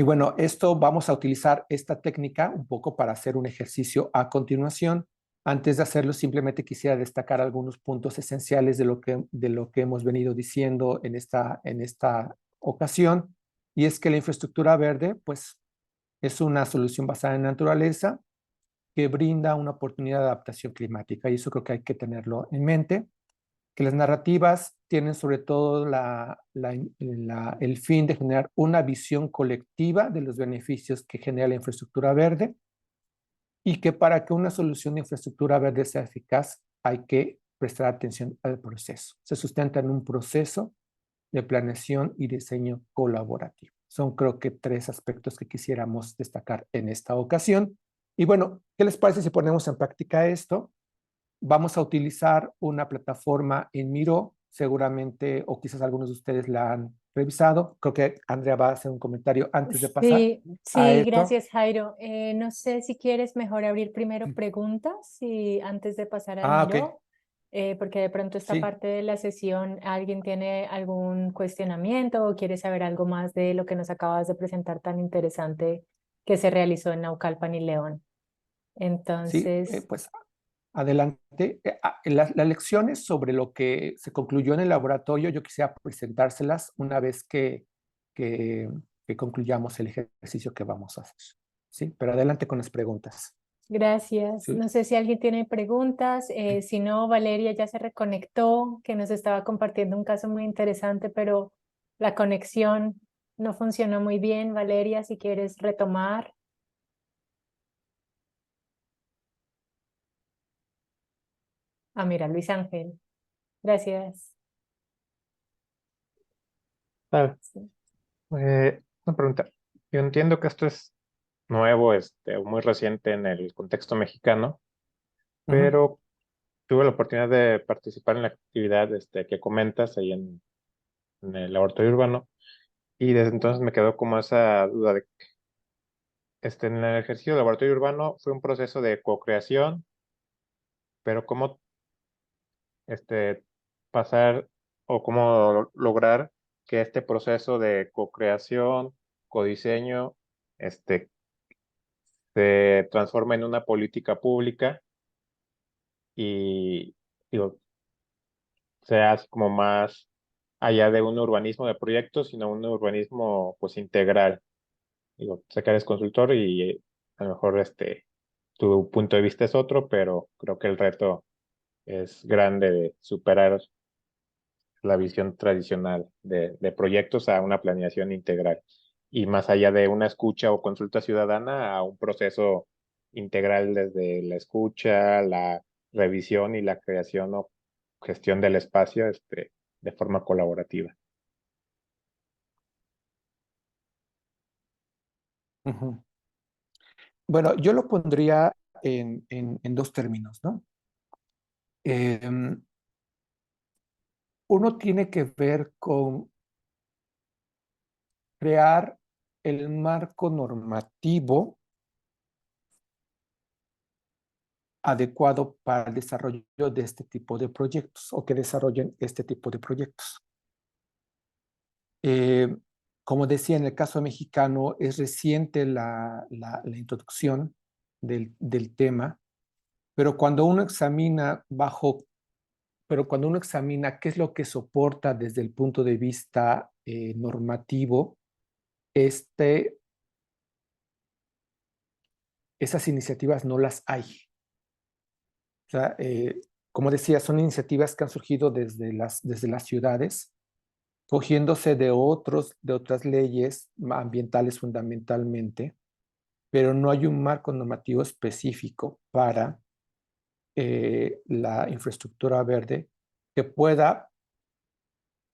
bueno, esto vamos a utilizar esta técnica un poco para hacer un ejercicio a continuación. Antes de hacerlo, simplemente quisiera destacar algunos puntos esenciales de lo que hemos venido diciendo en esta ocasión, y es que la infraestructura verde, pues, es una solución basada en naturaleza que brinda una oportunidad de adaptación climática, y eso creo que hay que tenerlo en mente, que las narrativas tienen sobre todo el fin de generar una visión colectiva de los beneficios que genera la infraestructura verde y que para que una solución de infraestructura verde sea eficaz hay que prestar atención al proceso. Se sustenta en un proceso de planeación y diseño colaborativo. Son creo que tres aspectos que quisiéramos destacar en esta ocasión. Y bueno, ¿qué les parece si ponemos en práctica esto? Vamos a utilizar una plataforma en Miro, seguramente, o quizás algunos de ustedes la han revisado. Creo que Andrea va a hacer un comentario antes de pasar Sí, a sí, esto. gracias, Jairo. No sé si quieres mejor abrir primero preguntas y antes de pasar al Ok, Miro, porque de pronto esta sí. parte de la sesión, ¿alguien tiene algún cuestionamiento o quiere saber algo más de lo que nos acabas de presentar tan interesante que se realizó en Naucalpan y León? Sí, Entonces, pues adelante. Las lecciones sobre lo que se concluyó en el laboratorio, yo quisiera presentárselas una vez que, que concluyamos el ejercicio que vamos a hacer. Sí, pero adelante con las preguntas. gracias. Sí. No sé si alguien tiene preguntas. Si no, Valeria ya se reconectó, que nos estaba compartiendo un caso muy interesante, pero la conexión no funcionó muy bien. Valeria, si quieres retomar. Ah, mira, Luis Ángel. Gracias. Ah, Sí. una pregunta. Yo entiendo que esto es nuevo, muy reciente en el contexto mexicano, Ujú. pero tuve la oportunidad de participar en la actividad que comentas ahí en el laboratorio urbano, y desde entonces me quedó como esa duda de, en el ejercicio del laboratorio urbano fue un proceso de co-creación, pero cómo pasar o cómo lograr que este proceso de co-creación, codiseño, este, se transforma en una política pública y digo, sea así como más allá de un urbanismo de proyectos, sino un urbanismo pues integral. Digo, sé que eres consultor y a lo mejor tu punto de vista es otro, pero creo que el reto es grande de superar la visión tradicional de proyectos a una planeación integral y más allá de una escucha o consulta ciudadana a un proceso integral desde la escucha, la revisión y la creación o gestión del espacio de forma colaborativa. Ujú. Bueno, yo lo pondría en dos términos, ¿no? Uno tiene que ver con crear el marco normativo adecuado para el desarrollo de este tipo de proyectos o que desarrollen este tipo de proyectos. Como decía, en el caso mexicano es reciente la introducción del tema, pero cuando uno examina qué es lo que soporta desde el punto de vista normativo, esas iniciativas no las hay. O sea, como decía, son iniciativas que han surgido desde las ciudades, cogiéndose de otras leyes ambientales fundamentalmente, pero no hay un marco normativo específico para la infraestructura verde que pueda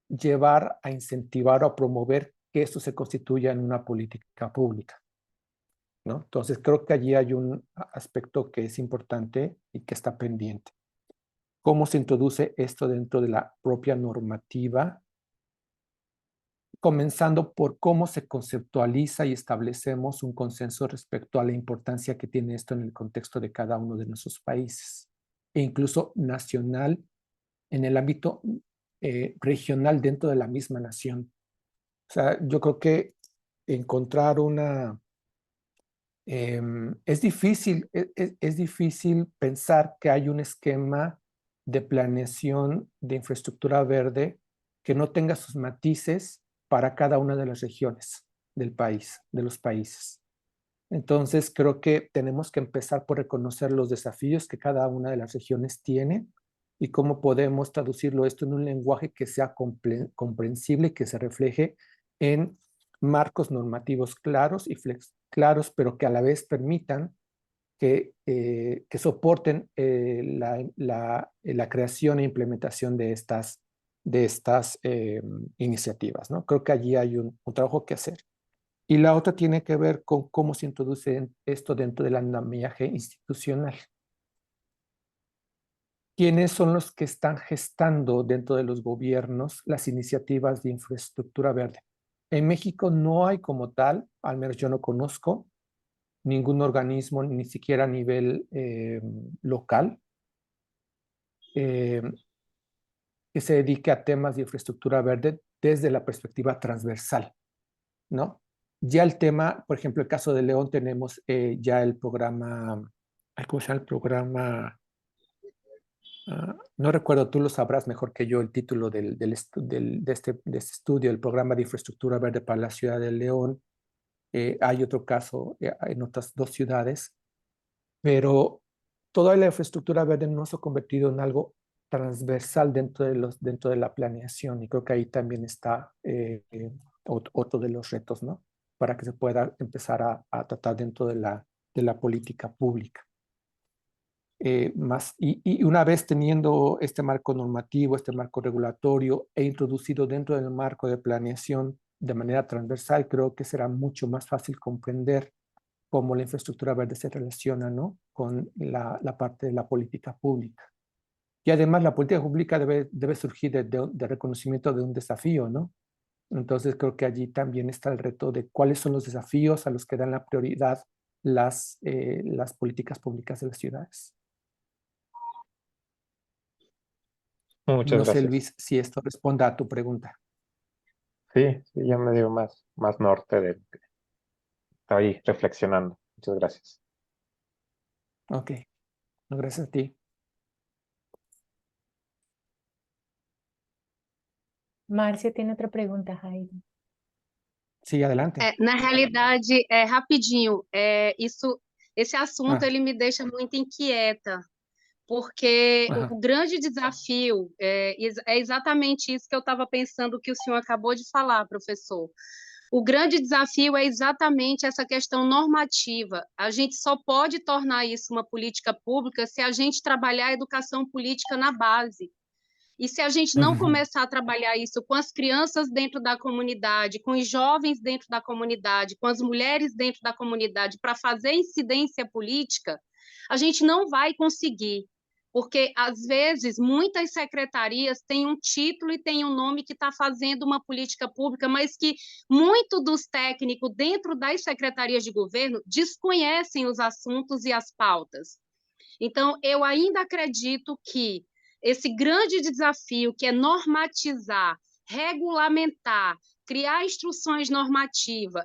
llevar a incentivar o a promover que esto se constituya en una política pública, ¿no? Entonces, creo que allí hay un aspecto que es importante y que está pendiente. ¿Cómo se introduce esto dentro de la propia normativa? Comenzando por cómo se conceptualiza y establecemos un consenso respecto a la importancia que tiene esto en el contexto de cada uno de nuestros países, e incluso nacional en el ámbito regional dentro de la misma nación. O sea, yo creo que encontrar es difícil pensar que hay un esquema de planeación de infraestructura verde que no tenga sus matices para cada una de las regiones del país, de los países. Entonces, creo que tenemos que empezar por reconocer los desafíos que cada una de las regiones tiene y cómo podemos traducirlo esto en un lenguaje que sea comprensible y que se refleje en marcos normativos claros claros, pero que a la vez permitan que soporten la creación e implementación de estas iniciativas, ¿no? Creo que allí hay un trabajo que hacer. Y la otra tiene que ver con cómo se introduce esto dentro del andamiaje institucional. ¿Quiénes son los que están gestando dentro de los gobiernos las iniciativas de infraestructura verde? En México no hay como tal, al menos yo no conozco, ningún organismo, ni siquiera a nivel local, eh, que se dedique a temas de infraestructura verde desde la perspectiva transversal, ¿no? Ya el tema, por ejemplo, el caso de León, tenemos ya el programa, ¿cómo se llama el programa? No recuerdo, tú lo sabrás mejor que yo, el título de este estudio, el programa de infraestructura verde para la ciudad de León. Hay otro caso en otras dos ciudades, pero toda la infraestructura verde no se ha convertido en algo transversal dentro de la planeación, y creo que ahí también está otro de los retos, ¿no? Para que se pueda empezar a tratar dentro de la política pública. Y una vez teniendo este marco normativo, este marco regulatorio e introducido dentro del marco de planeación de manera transversal, creo que será mucho más fácil comprender cómo la infraestructura verde se relaciona, ¿no?, con la parte de la política pública. Y además la política pública debe surgir de reconocimiento de un desafío, ¿no? Entonces creo que allí también está el reto de cuáles son los desafíos a los que dan la prioridad las políticas públicas de las ciudades. Muchas No sé, gracias. Luis, si esto responda a tu pregunta. Sí, sí, ya me dio más norte de lo que estaba ahí reflexionando. Muchas gracias. Ok, no, gracias a ti. Marcia tiene otra pregunta, Jairo. Sí, adelante. Na realidade, rapidinho, esse assunto Ah, ele me deixa muito inquieta, porque ajá. o grande desafio é exatamente isso que eu estava pensando que o senhor acabou de falar, professor. O grande desafio é exatamente essa questão normativa. A gente só pode tornar isso uma política pública se a gente trabalhar a educação política na base. E se a gente não começar a trabalhar isso com as crianças dentro da comunidade, com os jovens dentro da comunidade, com as mulheres dentro da comunidade, para fazer incidência política, a gente não vai conseguir. Porque, às vezes, muitas secretarias têm um título e têm um nome que está fazendo uma política pública, mas que muito dos técnicos dentro das secretarias de governo desconhecem os assuntos e as pautas. Então, eu ainda acredito que esse grande desafio, que é normatizar, regulamentar, criar instruções normativas,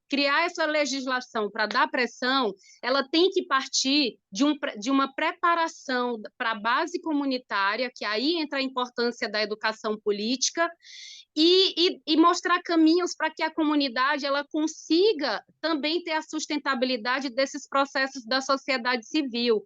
criar essa legislação para dar pressão, ela tem que partir de uma preparação para a base comunitária, que aí entra a importância da educação política, e mostrar caminhos para que a comunidade ela consiga também ter a sustentabilidade desses processos da sociedade civil.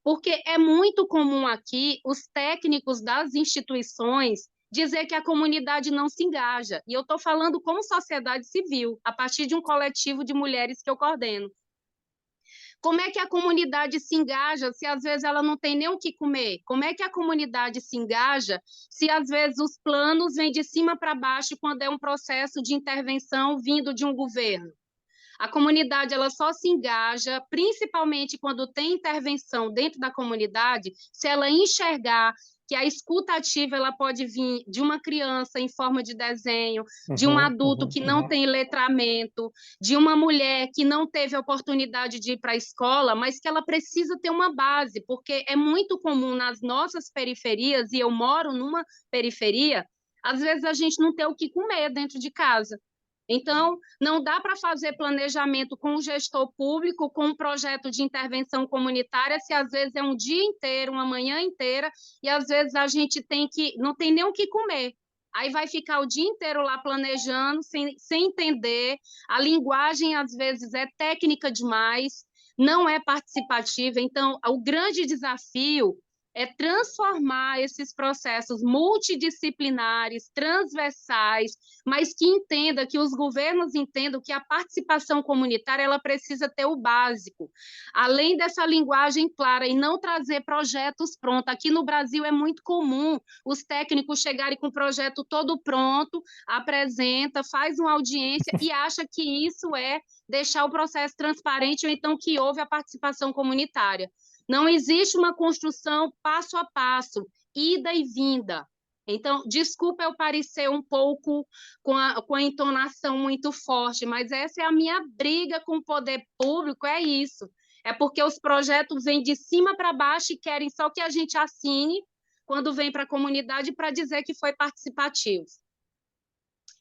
Porque é muito comum aqui os técnicos das instituições dizer que a comunidade não se engaja. E eu estou falando como sociedade civil, a partir de um coletivo de mulheres que eu coordeno. Como é que a comunidade se engaja se às vezes ela não tem nem o que comer? Como é que a comunidade se engaja se às vezes os planos vêm de cima para baixo quando é um processo de intervenção vindo de um governo? A comunidade ela só se engaja, principalmente quando tem intervenção dentro da comunidade, se ela enxergar que a escuta ativa ela pode vir de uma criança em forma de desenho, de um adulto que não tem letramento, de uma mulher que não teve a oportunidade de ir para a escola, mas que ela precisa ter uma base, porque é muito comum nas nossas periferias, e eu moro numa periferia, às vezes a gente não tem o que comer dentro de casa. Então, não dá para fazer planejamento com o gestor público, com um projeto de intervenção comunitária, se às vezes é um dia inteiro, uma manhã inteira, e às vezes a gente não tem nem o que comer. Aí vai ficar o dia inteiro lá planejando, sem entender. A linguagem, às vezes, é técnica demais, não é participativa. Então, o grande desafio é transformar esses processos multidisciplinares, transversais, mas que entenda, que os governos entendam que a participação comunitária ela precisa ter o básico, além dessa linguagem clara, e não trazer projetos prontos. Aqui no Brasil é muito comum os técnicos chegarem com o projeto todo pronto, apresenta, faz uma audiência e acha que isso é deixar o processo transparente ou então que houve a participação comunitária. Não existe uma construção passo a passo, ida e vinda. Então, desculpa eu parecer um pouco com a entonação muito forte, mas essa é a minha briga com o poder público, é isso. É porque os projetos vêm de cima para baixo e querem só que a gente assine quando vem para a comunidade para dizer que foi participativo.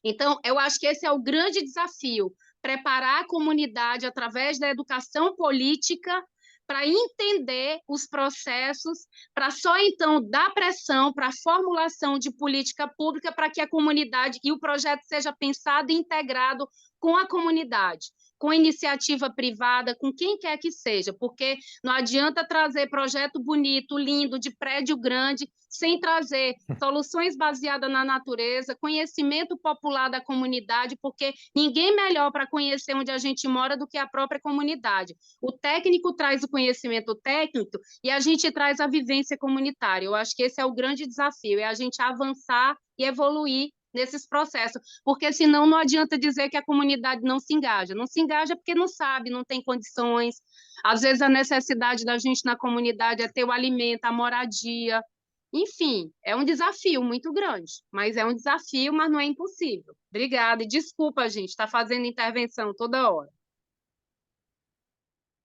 Então, eu acho que esse é o grande desafio, preparar a comunidade através da educação política para entender os processos, para só então dar pressão para a formulação de política pública para que a comunidade e o projeto seja pensado e integrado com a comunidade, com iniciativa privada, com quem quer que seja, porque não adianta trazer projeto bonito, lindo, de prédio grande, sem trazer soluções baseadas na natureza, conhecimento popular da comunidade, porque ninguém melhor para conhecer onde a gente mora do que a própria comunidade. O técnico traz o conhecimento técnico e a gente traz a vivência comunitária. Eu acho que esse é o grande desafio, é a gente avançar e evoluir nesses processos, porque senão não adianta dizer que a comunidade não se engaja. Não se engaja porque não sabe, não tem condições. Às vezes a necessidade da gente na comunidade é ter o alimento, a moradia. Enfim, é um desafio muito grande, mas é um desafio, mas não é impossível. Obrigada e desculpa, gente, está fazendo intervenção toda hora.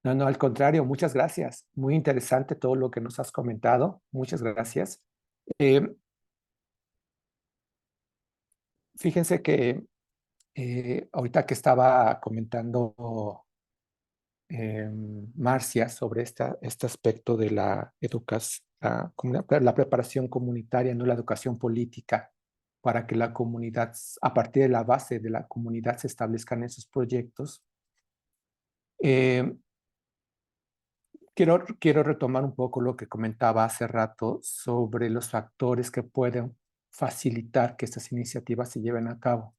No, no, al contrario, muchas gracias. Muy interesante todo lo que nos has comentado. Muchas gracias. Fíjense que ahorita que estaba comentando Marcia sobre este aspecto de la educación, la preparación comunitaria, no la educación política, para que la comunidad, a partir de la base de la comunidad, se establezcan esos proyectos. Quiero retomar un poco lo que comentaba hace rato sobre los factores que pueden facilitar que estas iniciativas se lleven a cabo.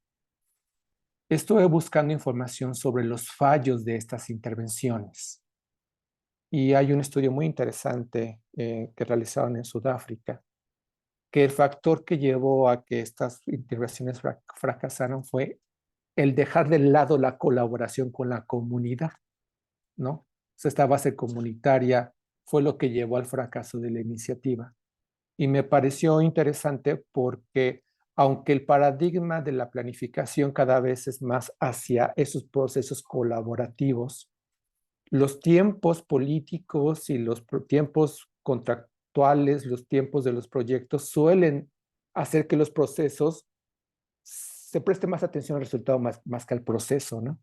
Estuve buscando información sobre los fallos de estas intervenciones y hay un estudio muy interesante que realizaron en Sudáfrica que el factor que llevó a que estas integraciones fracasaron fue el dejar de lado la colaboración con la comunidad, ¿no? O sea, esta base comunitaria fue lo que llevó al fracaso de la iniciativa. Y me pareció interesante porque aunque el paradigma de la planificación cada vez es más hacia esos procesos colaborativos, los tiempos políticos y los tiempos contractuales, los tiempos de los proyectos suelen hacer que los procesos se preste más atención al resultado más que al proceso, ¿no?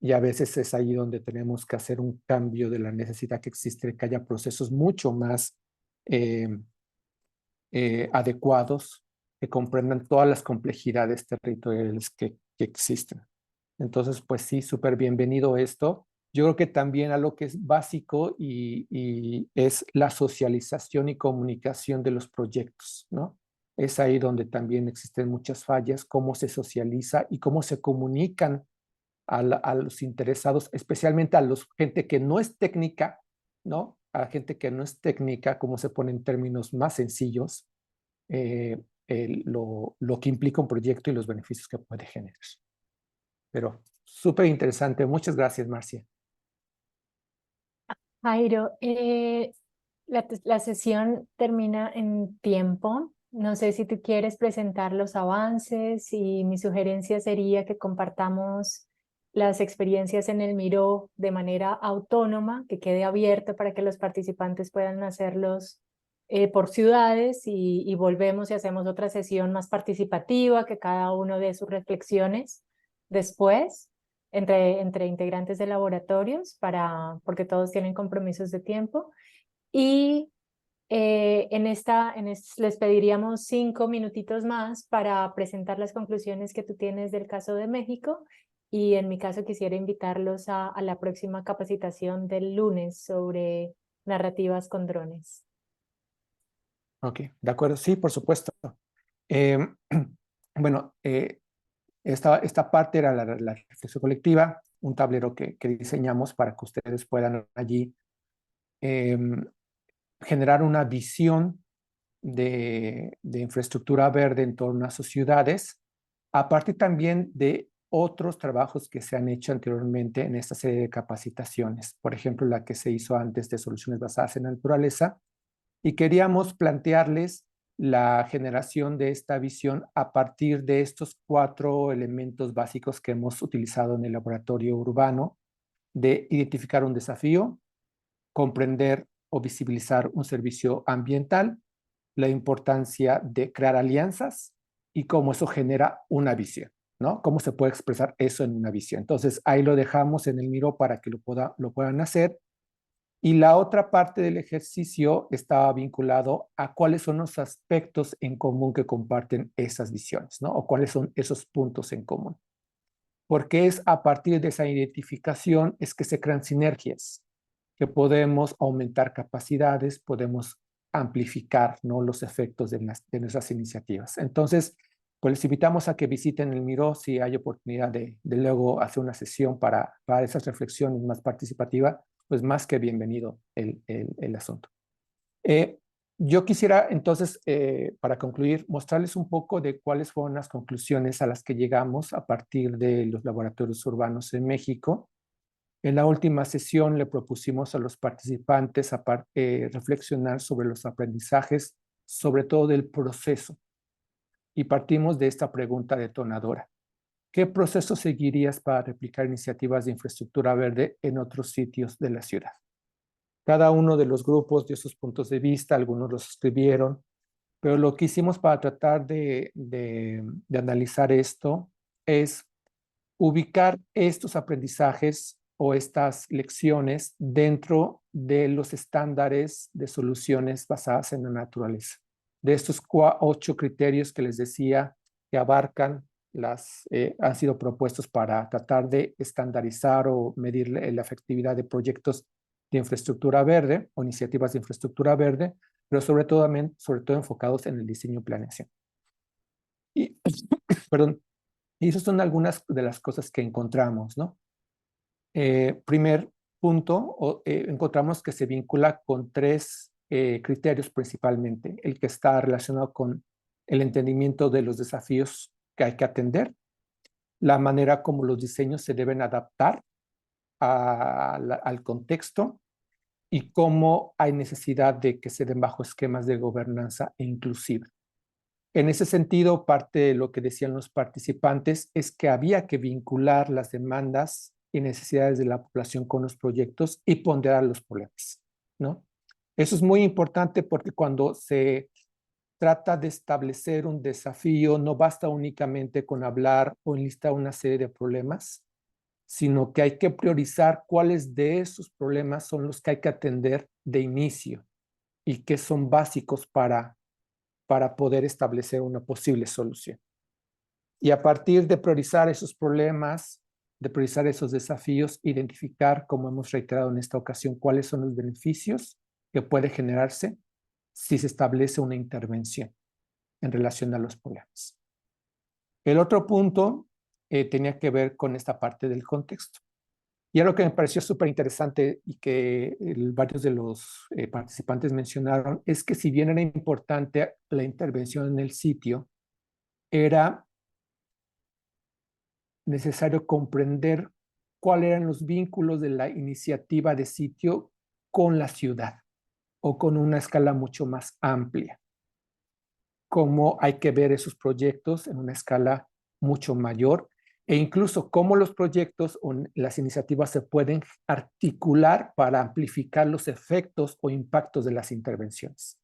Y a veces es ahí donde tenemos que hacer un cambio de la necesidad que existe de que haya procesos mucho más adecuados, que comprendan todas las complejidades territoriales que existen. Entonces, pues sí, súper bienvenido esto. Yo creo que también algo que es básico y es la socialización y comunicación de los proyectos, ¿no? Es ahí donde también existen muchas fallas, cómo se socializa y cómo se comunican a los interesados, especialmente a la gente que no es técnica, ¿no? A la gente que no es técnica, cómo se pone en términos más sencillos lo que implica un proyecto y los beneficios que puede generar. Pero súper interesante. Muchas gracias, Marcia. Jairo, la sesión termina en tiempo. No sé si tú quieres presentar los avances y mi sugerencia sería que compartamos las experiencias en el Miró de manera autónoma, que quede abierto para que los participantes puedan hacerlos por ciudades y volvemos y hacemos otra sesión más participativa, que cada uno dé sus reflexiones después entre integrantes de laboratorios, porque todos tienen compromisos de tiempo. Y les pediríamos 5 minutitos más para presentar las conclusiones que tú tienes del caso de México. Y en mi caso quisiera invitarlos a la próxima capacitación del lunes sobre narrativas con drones. Ok, de acuerdo. Sí, por supuesto. Bueno, esta parte era la reflexión colectiva, un tablero que diseñamos para que ustedes puedan allí generar una visión de infraestructura verde en torno a sus ciudades, a partir también de otros trabajos que se han hecho anteriormente en esta serie de capacitaciones. Por ejemplo, la que se hizo antes de soluciones basadas en la naturaleza. Y queríamos plantearles la generación de esta visión a partir de estos 4 elementos básicos que hemos utilizado en el laboratorio urbano, de identificar un desafío, comprender o visibilizar un servicio ambiental, la importancia de crear alianzas y cómo eso genera una visión, ¿no? Cómo se puede expresar eso en una visión. Entonces, ahí lo dejamos en el Miro para que lo puedan hacer. Y la otra parte del ejercicio estaba vinculado a cuáles son los aspectos en común que comparten esas visiones, ¿no? O cuáles son esos puntos en común. Porque es a partir de esa identificación es que se crean sinergias, que podemos aumentar capacidades, podemos amplificar, ¿no?, los efectos de nuestras iniciativas. Entonces, pues les invitamos a que visiten el Miro si hay oportunidad de luego hacer una sesión para esas reflexiones más participativas, pues más que bienvenido el asunto. Yo quisiera entonces, para concluir, mostrarles un poco de cuáles fueron las conclusiones a las que llegamos a partir de los laboratorios urbanos en México. En la última sesión le propusimos a los participantes reflexionar sobre los aprendizajes, sobre todo del proceso. Y partimos de esta pregunta detonadora. ¿Qué proceso seguirías para replicar iniciativas de infraestructura verde en otros sitios de la ciudad? Cada uno de los grupos dio sus puntos de vista, algunos los escribieron, pero lo que hicimos para tratar de analizar esto es ubicar estos aprendizajes o estas lecciones dentro de los estándares de soluciones basadas en la naturaleza. De estos 8 criterios que les decía que abarcan han sido propuestos para tratar de estandarizar o medir la efectividad de proyectos de infraestructura verde o iniciativas de infraestructura verde, pero sobre todo enfocados en el diseño y planeación. Y, perdón, y esas son algunas de las cosas que encontramos, ¿no? Primer punto, encontramos que se vincula con 3 criterios principalmente. El que está relacionado con el entendimiento de los desafíos que hay que atender, la manera como los diseños se deben adaptar al contexto y cómo hay necesidad de que se den bajo esquemas de gobernanza inclusiva. En ese sentido, parte de lo que decían los participantes es que había que vincular las demandas y necesidades de la población con los proyectos y ponderar los problemas, ¿no? Eso es muy importante porque cuando se trata de establecer un desafío, no basta únicamente con hablar o enlistar una serie de problemas, sino que hay que priorizar cuáles de esos problemas son los que hay que atender de inicio y que son básicos para poder establecer una posible solución. Y a partir de priorizar esos problemas, de priorizar esos desafíos, identificar, como hemos reiterado en esta ocasión, cuáles son los beneficios que puede generarse si se establece una intervención en relación a los problemas. El otro punto tenía que ver con esta parte del contexto. Y algo que me pareció súper interesante y que varios de los participantes mencionaron es que si bien era importante la intervención en el sitio, era necesario comprender cuáles eran los vínculos de la iniciativa de sitio con la ciudad o con una escala mucho más amplia. Cómo hay que ver esos proyectos en una escala mucho mayor e incluso cómo los proyectos o las iniciativas se pueden articular para amplificar los efectos o impactos de las intervenciones.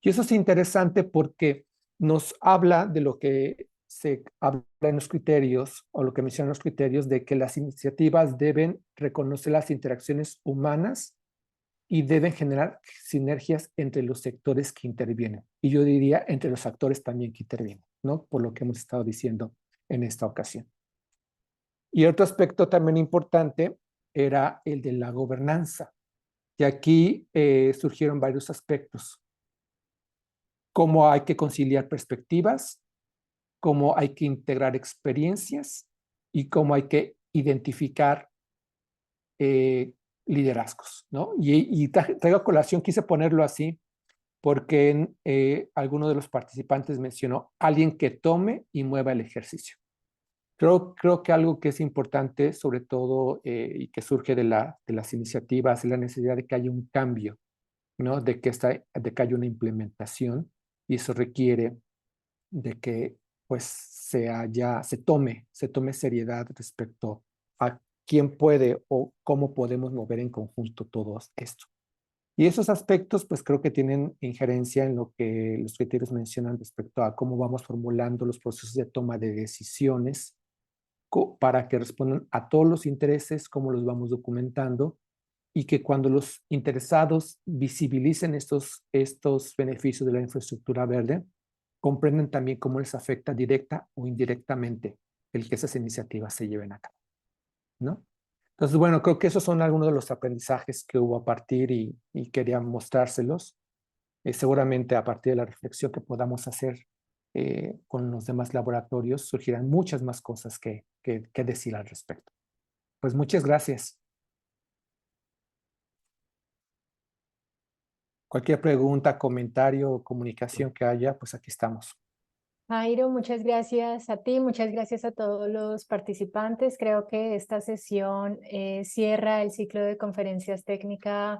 Y eso es interesante porque nos habla de lo que se habla en los criterios o lo que mencionan los criterios de que las iniciativas deben reconocer las interacciones humanas y deben generar sinergias entre los sectores que intervienen. Y yo diría entre los actores también que intervienen, ¿no? Por lo que hemos estado diciendo en esta ocasión. Y otro aspecto también importante era el de la gobernanza. Y aquí surgieron varios aspectos. Cómo hay que conciliar perspectivas, cómo hay que integrar experiencias y cómo hay que identificar liderazgos, ¿no? Y traigo a colación, quise ponerlo así, porque alguno de los participantes mencionó alguien que tome y mueva el ejercicio. Creo que algo que es importante, sobre todo, y que surge de las iniciativas, es la necesidad de que haya un cambio, ¿no? De que haya una implementación, y eso requiere de que pues se tome seriedad respecto a quién puede o cómo podemos mover en conjunto todo esto. Y esos aspectos pues creo que tienen injerencia en lo que los criterios mencionan respecto a cómo vamos formulando los procesos de toma de decisiones para que respondan a todos los intereses, cómo los vamos documentando y que cuando los interesados visibilicen estos beneficios de la infraestructura verde, comprenden también cómo les afecta directa o indirectamente el que esas iniciativas se lleven a cabo, ¿no? Entonces, bueno, creo que esos son algunos de los aprendizajes que hubo a partir y quería mostrárselos. Seguramente a partir de la reflexión que podamos hacer con los demás laboratorios surgirán muchas más cosas que decir al respecto. Pues muchas gracias. Cualquier pregunta, comentario o comunicación que haya, pues aquí estamos. Jairo, muchas gracias a ti, muchas gracias a todos los participantes. Creo que esta sesión cierra el ciclo de conferencias técnicas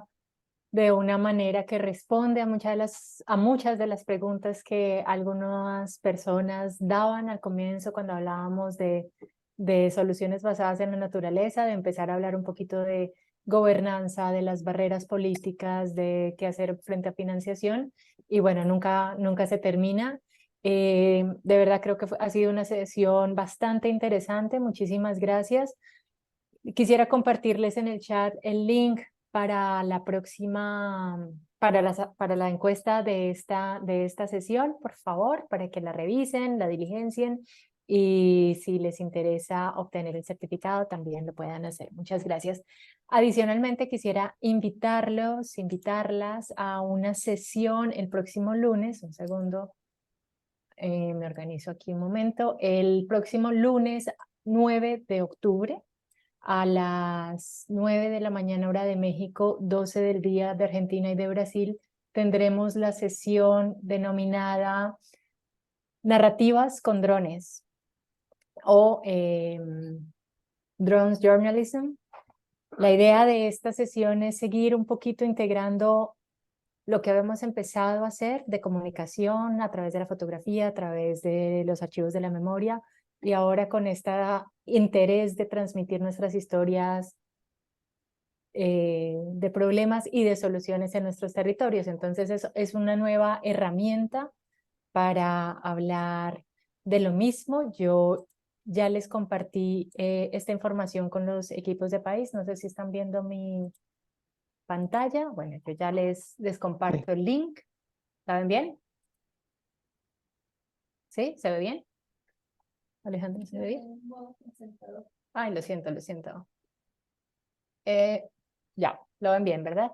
de una manera que responde a muchas de las preguntas que algunas personas daban al comienzo cuando hablábamos de soluciones basadas en la naturaleza, de empezar a hablar un poquito de gobernanza, de las barreras políticas, de qué hacer frente a financiación. Y bueno, nunca se termina. De verdad creo que ha sido una sesión bastante interesante. Muchísimas gracias. Quisiera compartirles en el chat el link para la próxima, para la encuesta de esta sesión, por favor, para que la revisen, la diligencien y si les interesa obtener el certificado también lo puedan hacer. Muchas gracias. Adicionalmente quisiera invitarlas a una sesión el próximo lunes, un segundo, me organizo aquí un momento, el próximo lunes 9 de octubre a las 9 de la mañana hora de México, 12 del día de Argentina y de Brasil, tendremos la sesión denominada narrativas con drones o drones journalism. La idea de esta sesión es seguir un poquito integrando lo que habíamos empezado a hacer de comunicación a través de la fotografía, a través de los archivos de la memoria, y ahora con este interés de transmitir nuestras historias de problemas y de soluciones en nuestros territorios. Entonces es una nueva herramienta para hablar de lo mismo. Yo ya les compartí esta información con los equipos de país. No sé si están viendo mi pantalla. Bueno, yo ya les comparto el link. ¿La ven bien? ¿Sí? ¿Se ve bien? Alejandro, ¿se ve bien? Ay, lo siento, lo siento. Ya, lo ven bien, ¿verdad?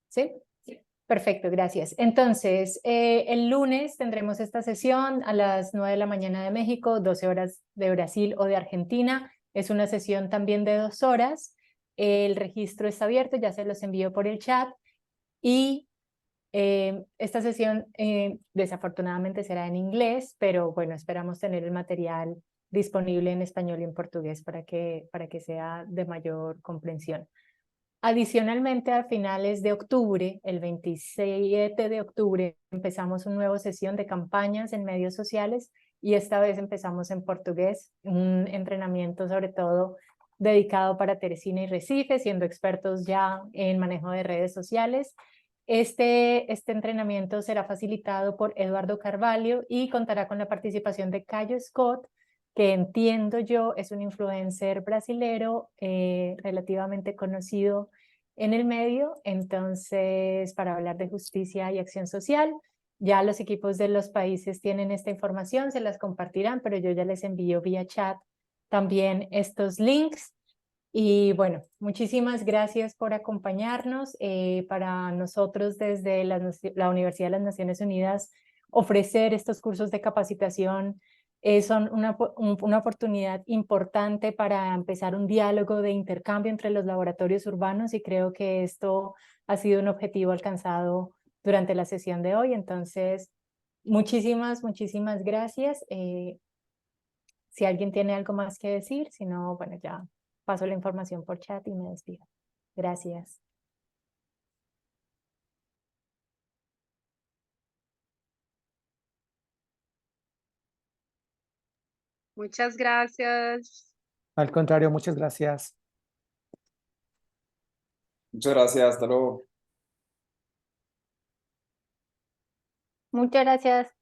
¿Sí? Sí. Perfecto, gracias. Entonces, el lunes tendremos esta sesión a las 9 de la mañana de México, 12 horas de Brasil o de Argentina. Es una sesión también de 2 horas. El registro está abierto, ya se los envío por el chat. Y esta sesión desafortunadamente será en inglés, pero bueno, esperamos tener el material disponible en español y en portugués para que sea de mayor comprensión. Adicionalmente, a finales de octubre, el 27 de octubre, empezamos una nueva sesión de campañas en medios sociales y esta vez empezamos en portugués, un entrenamiento sobre todo dedicado para Teresina y Recife, siendo expertos ya en manejo de redes sociales. Este entrenamiento será facilitado por Eduardo Carvalho y contará con la participación de Caio Scott, que entiendo yo es un influencer brasilero relativamente conocido en el medio. Entonces, para hablar de justicia y acción social, ya los equipos de los países tienen esta información, se las compartirán, pero yo ya les envío vía chat también estos links. Y bueno, muchísimas gracias por acompañarnos. Para nosotros desde la Universidad de las Naciones Unidas, ofrecer estos cursos de capacitación son una oportunidad importante para empezar un diálogo de intercambio entre los laboratorios urbanos, y creo que esto ha sido un objetivo alcanzado durante la sesión de hoy. Entonces, muchísimas gracias. Si alguien tiene algo más que decir, si no, bueno, ya paso la información por chat y me despido. Gracias. Muchas gracias. Al contrario, muchas gracias. Muchas gracias, hasta luego. Muchas gracias.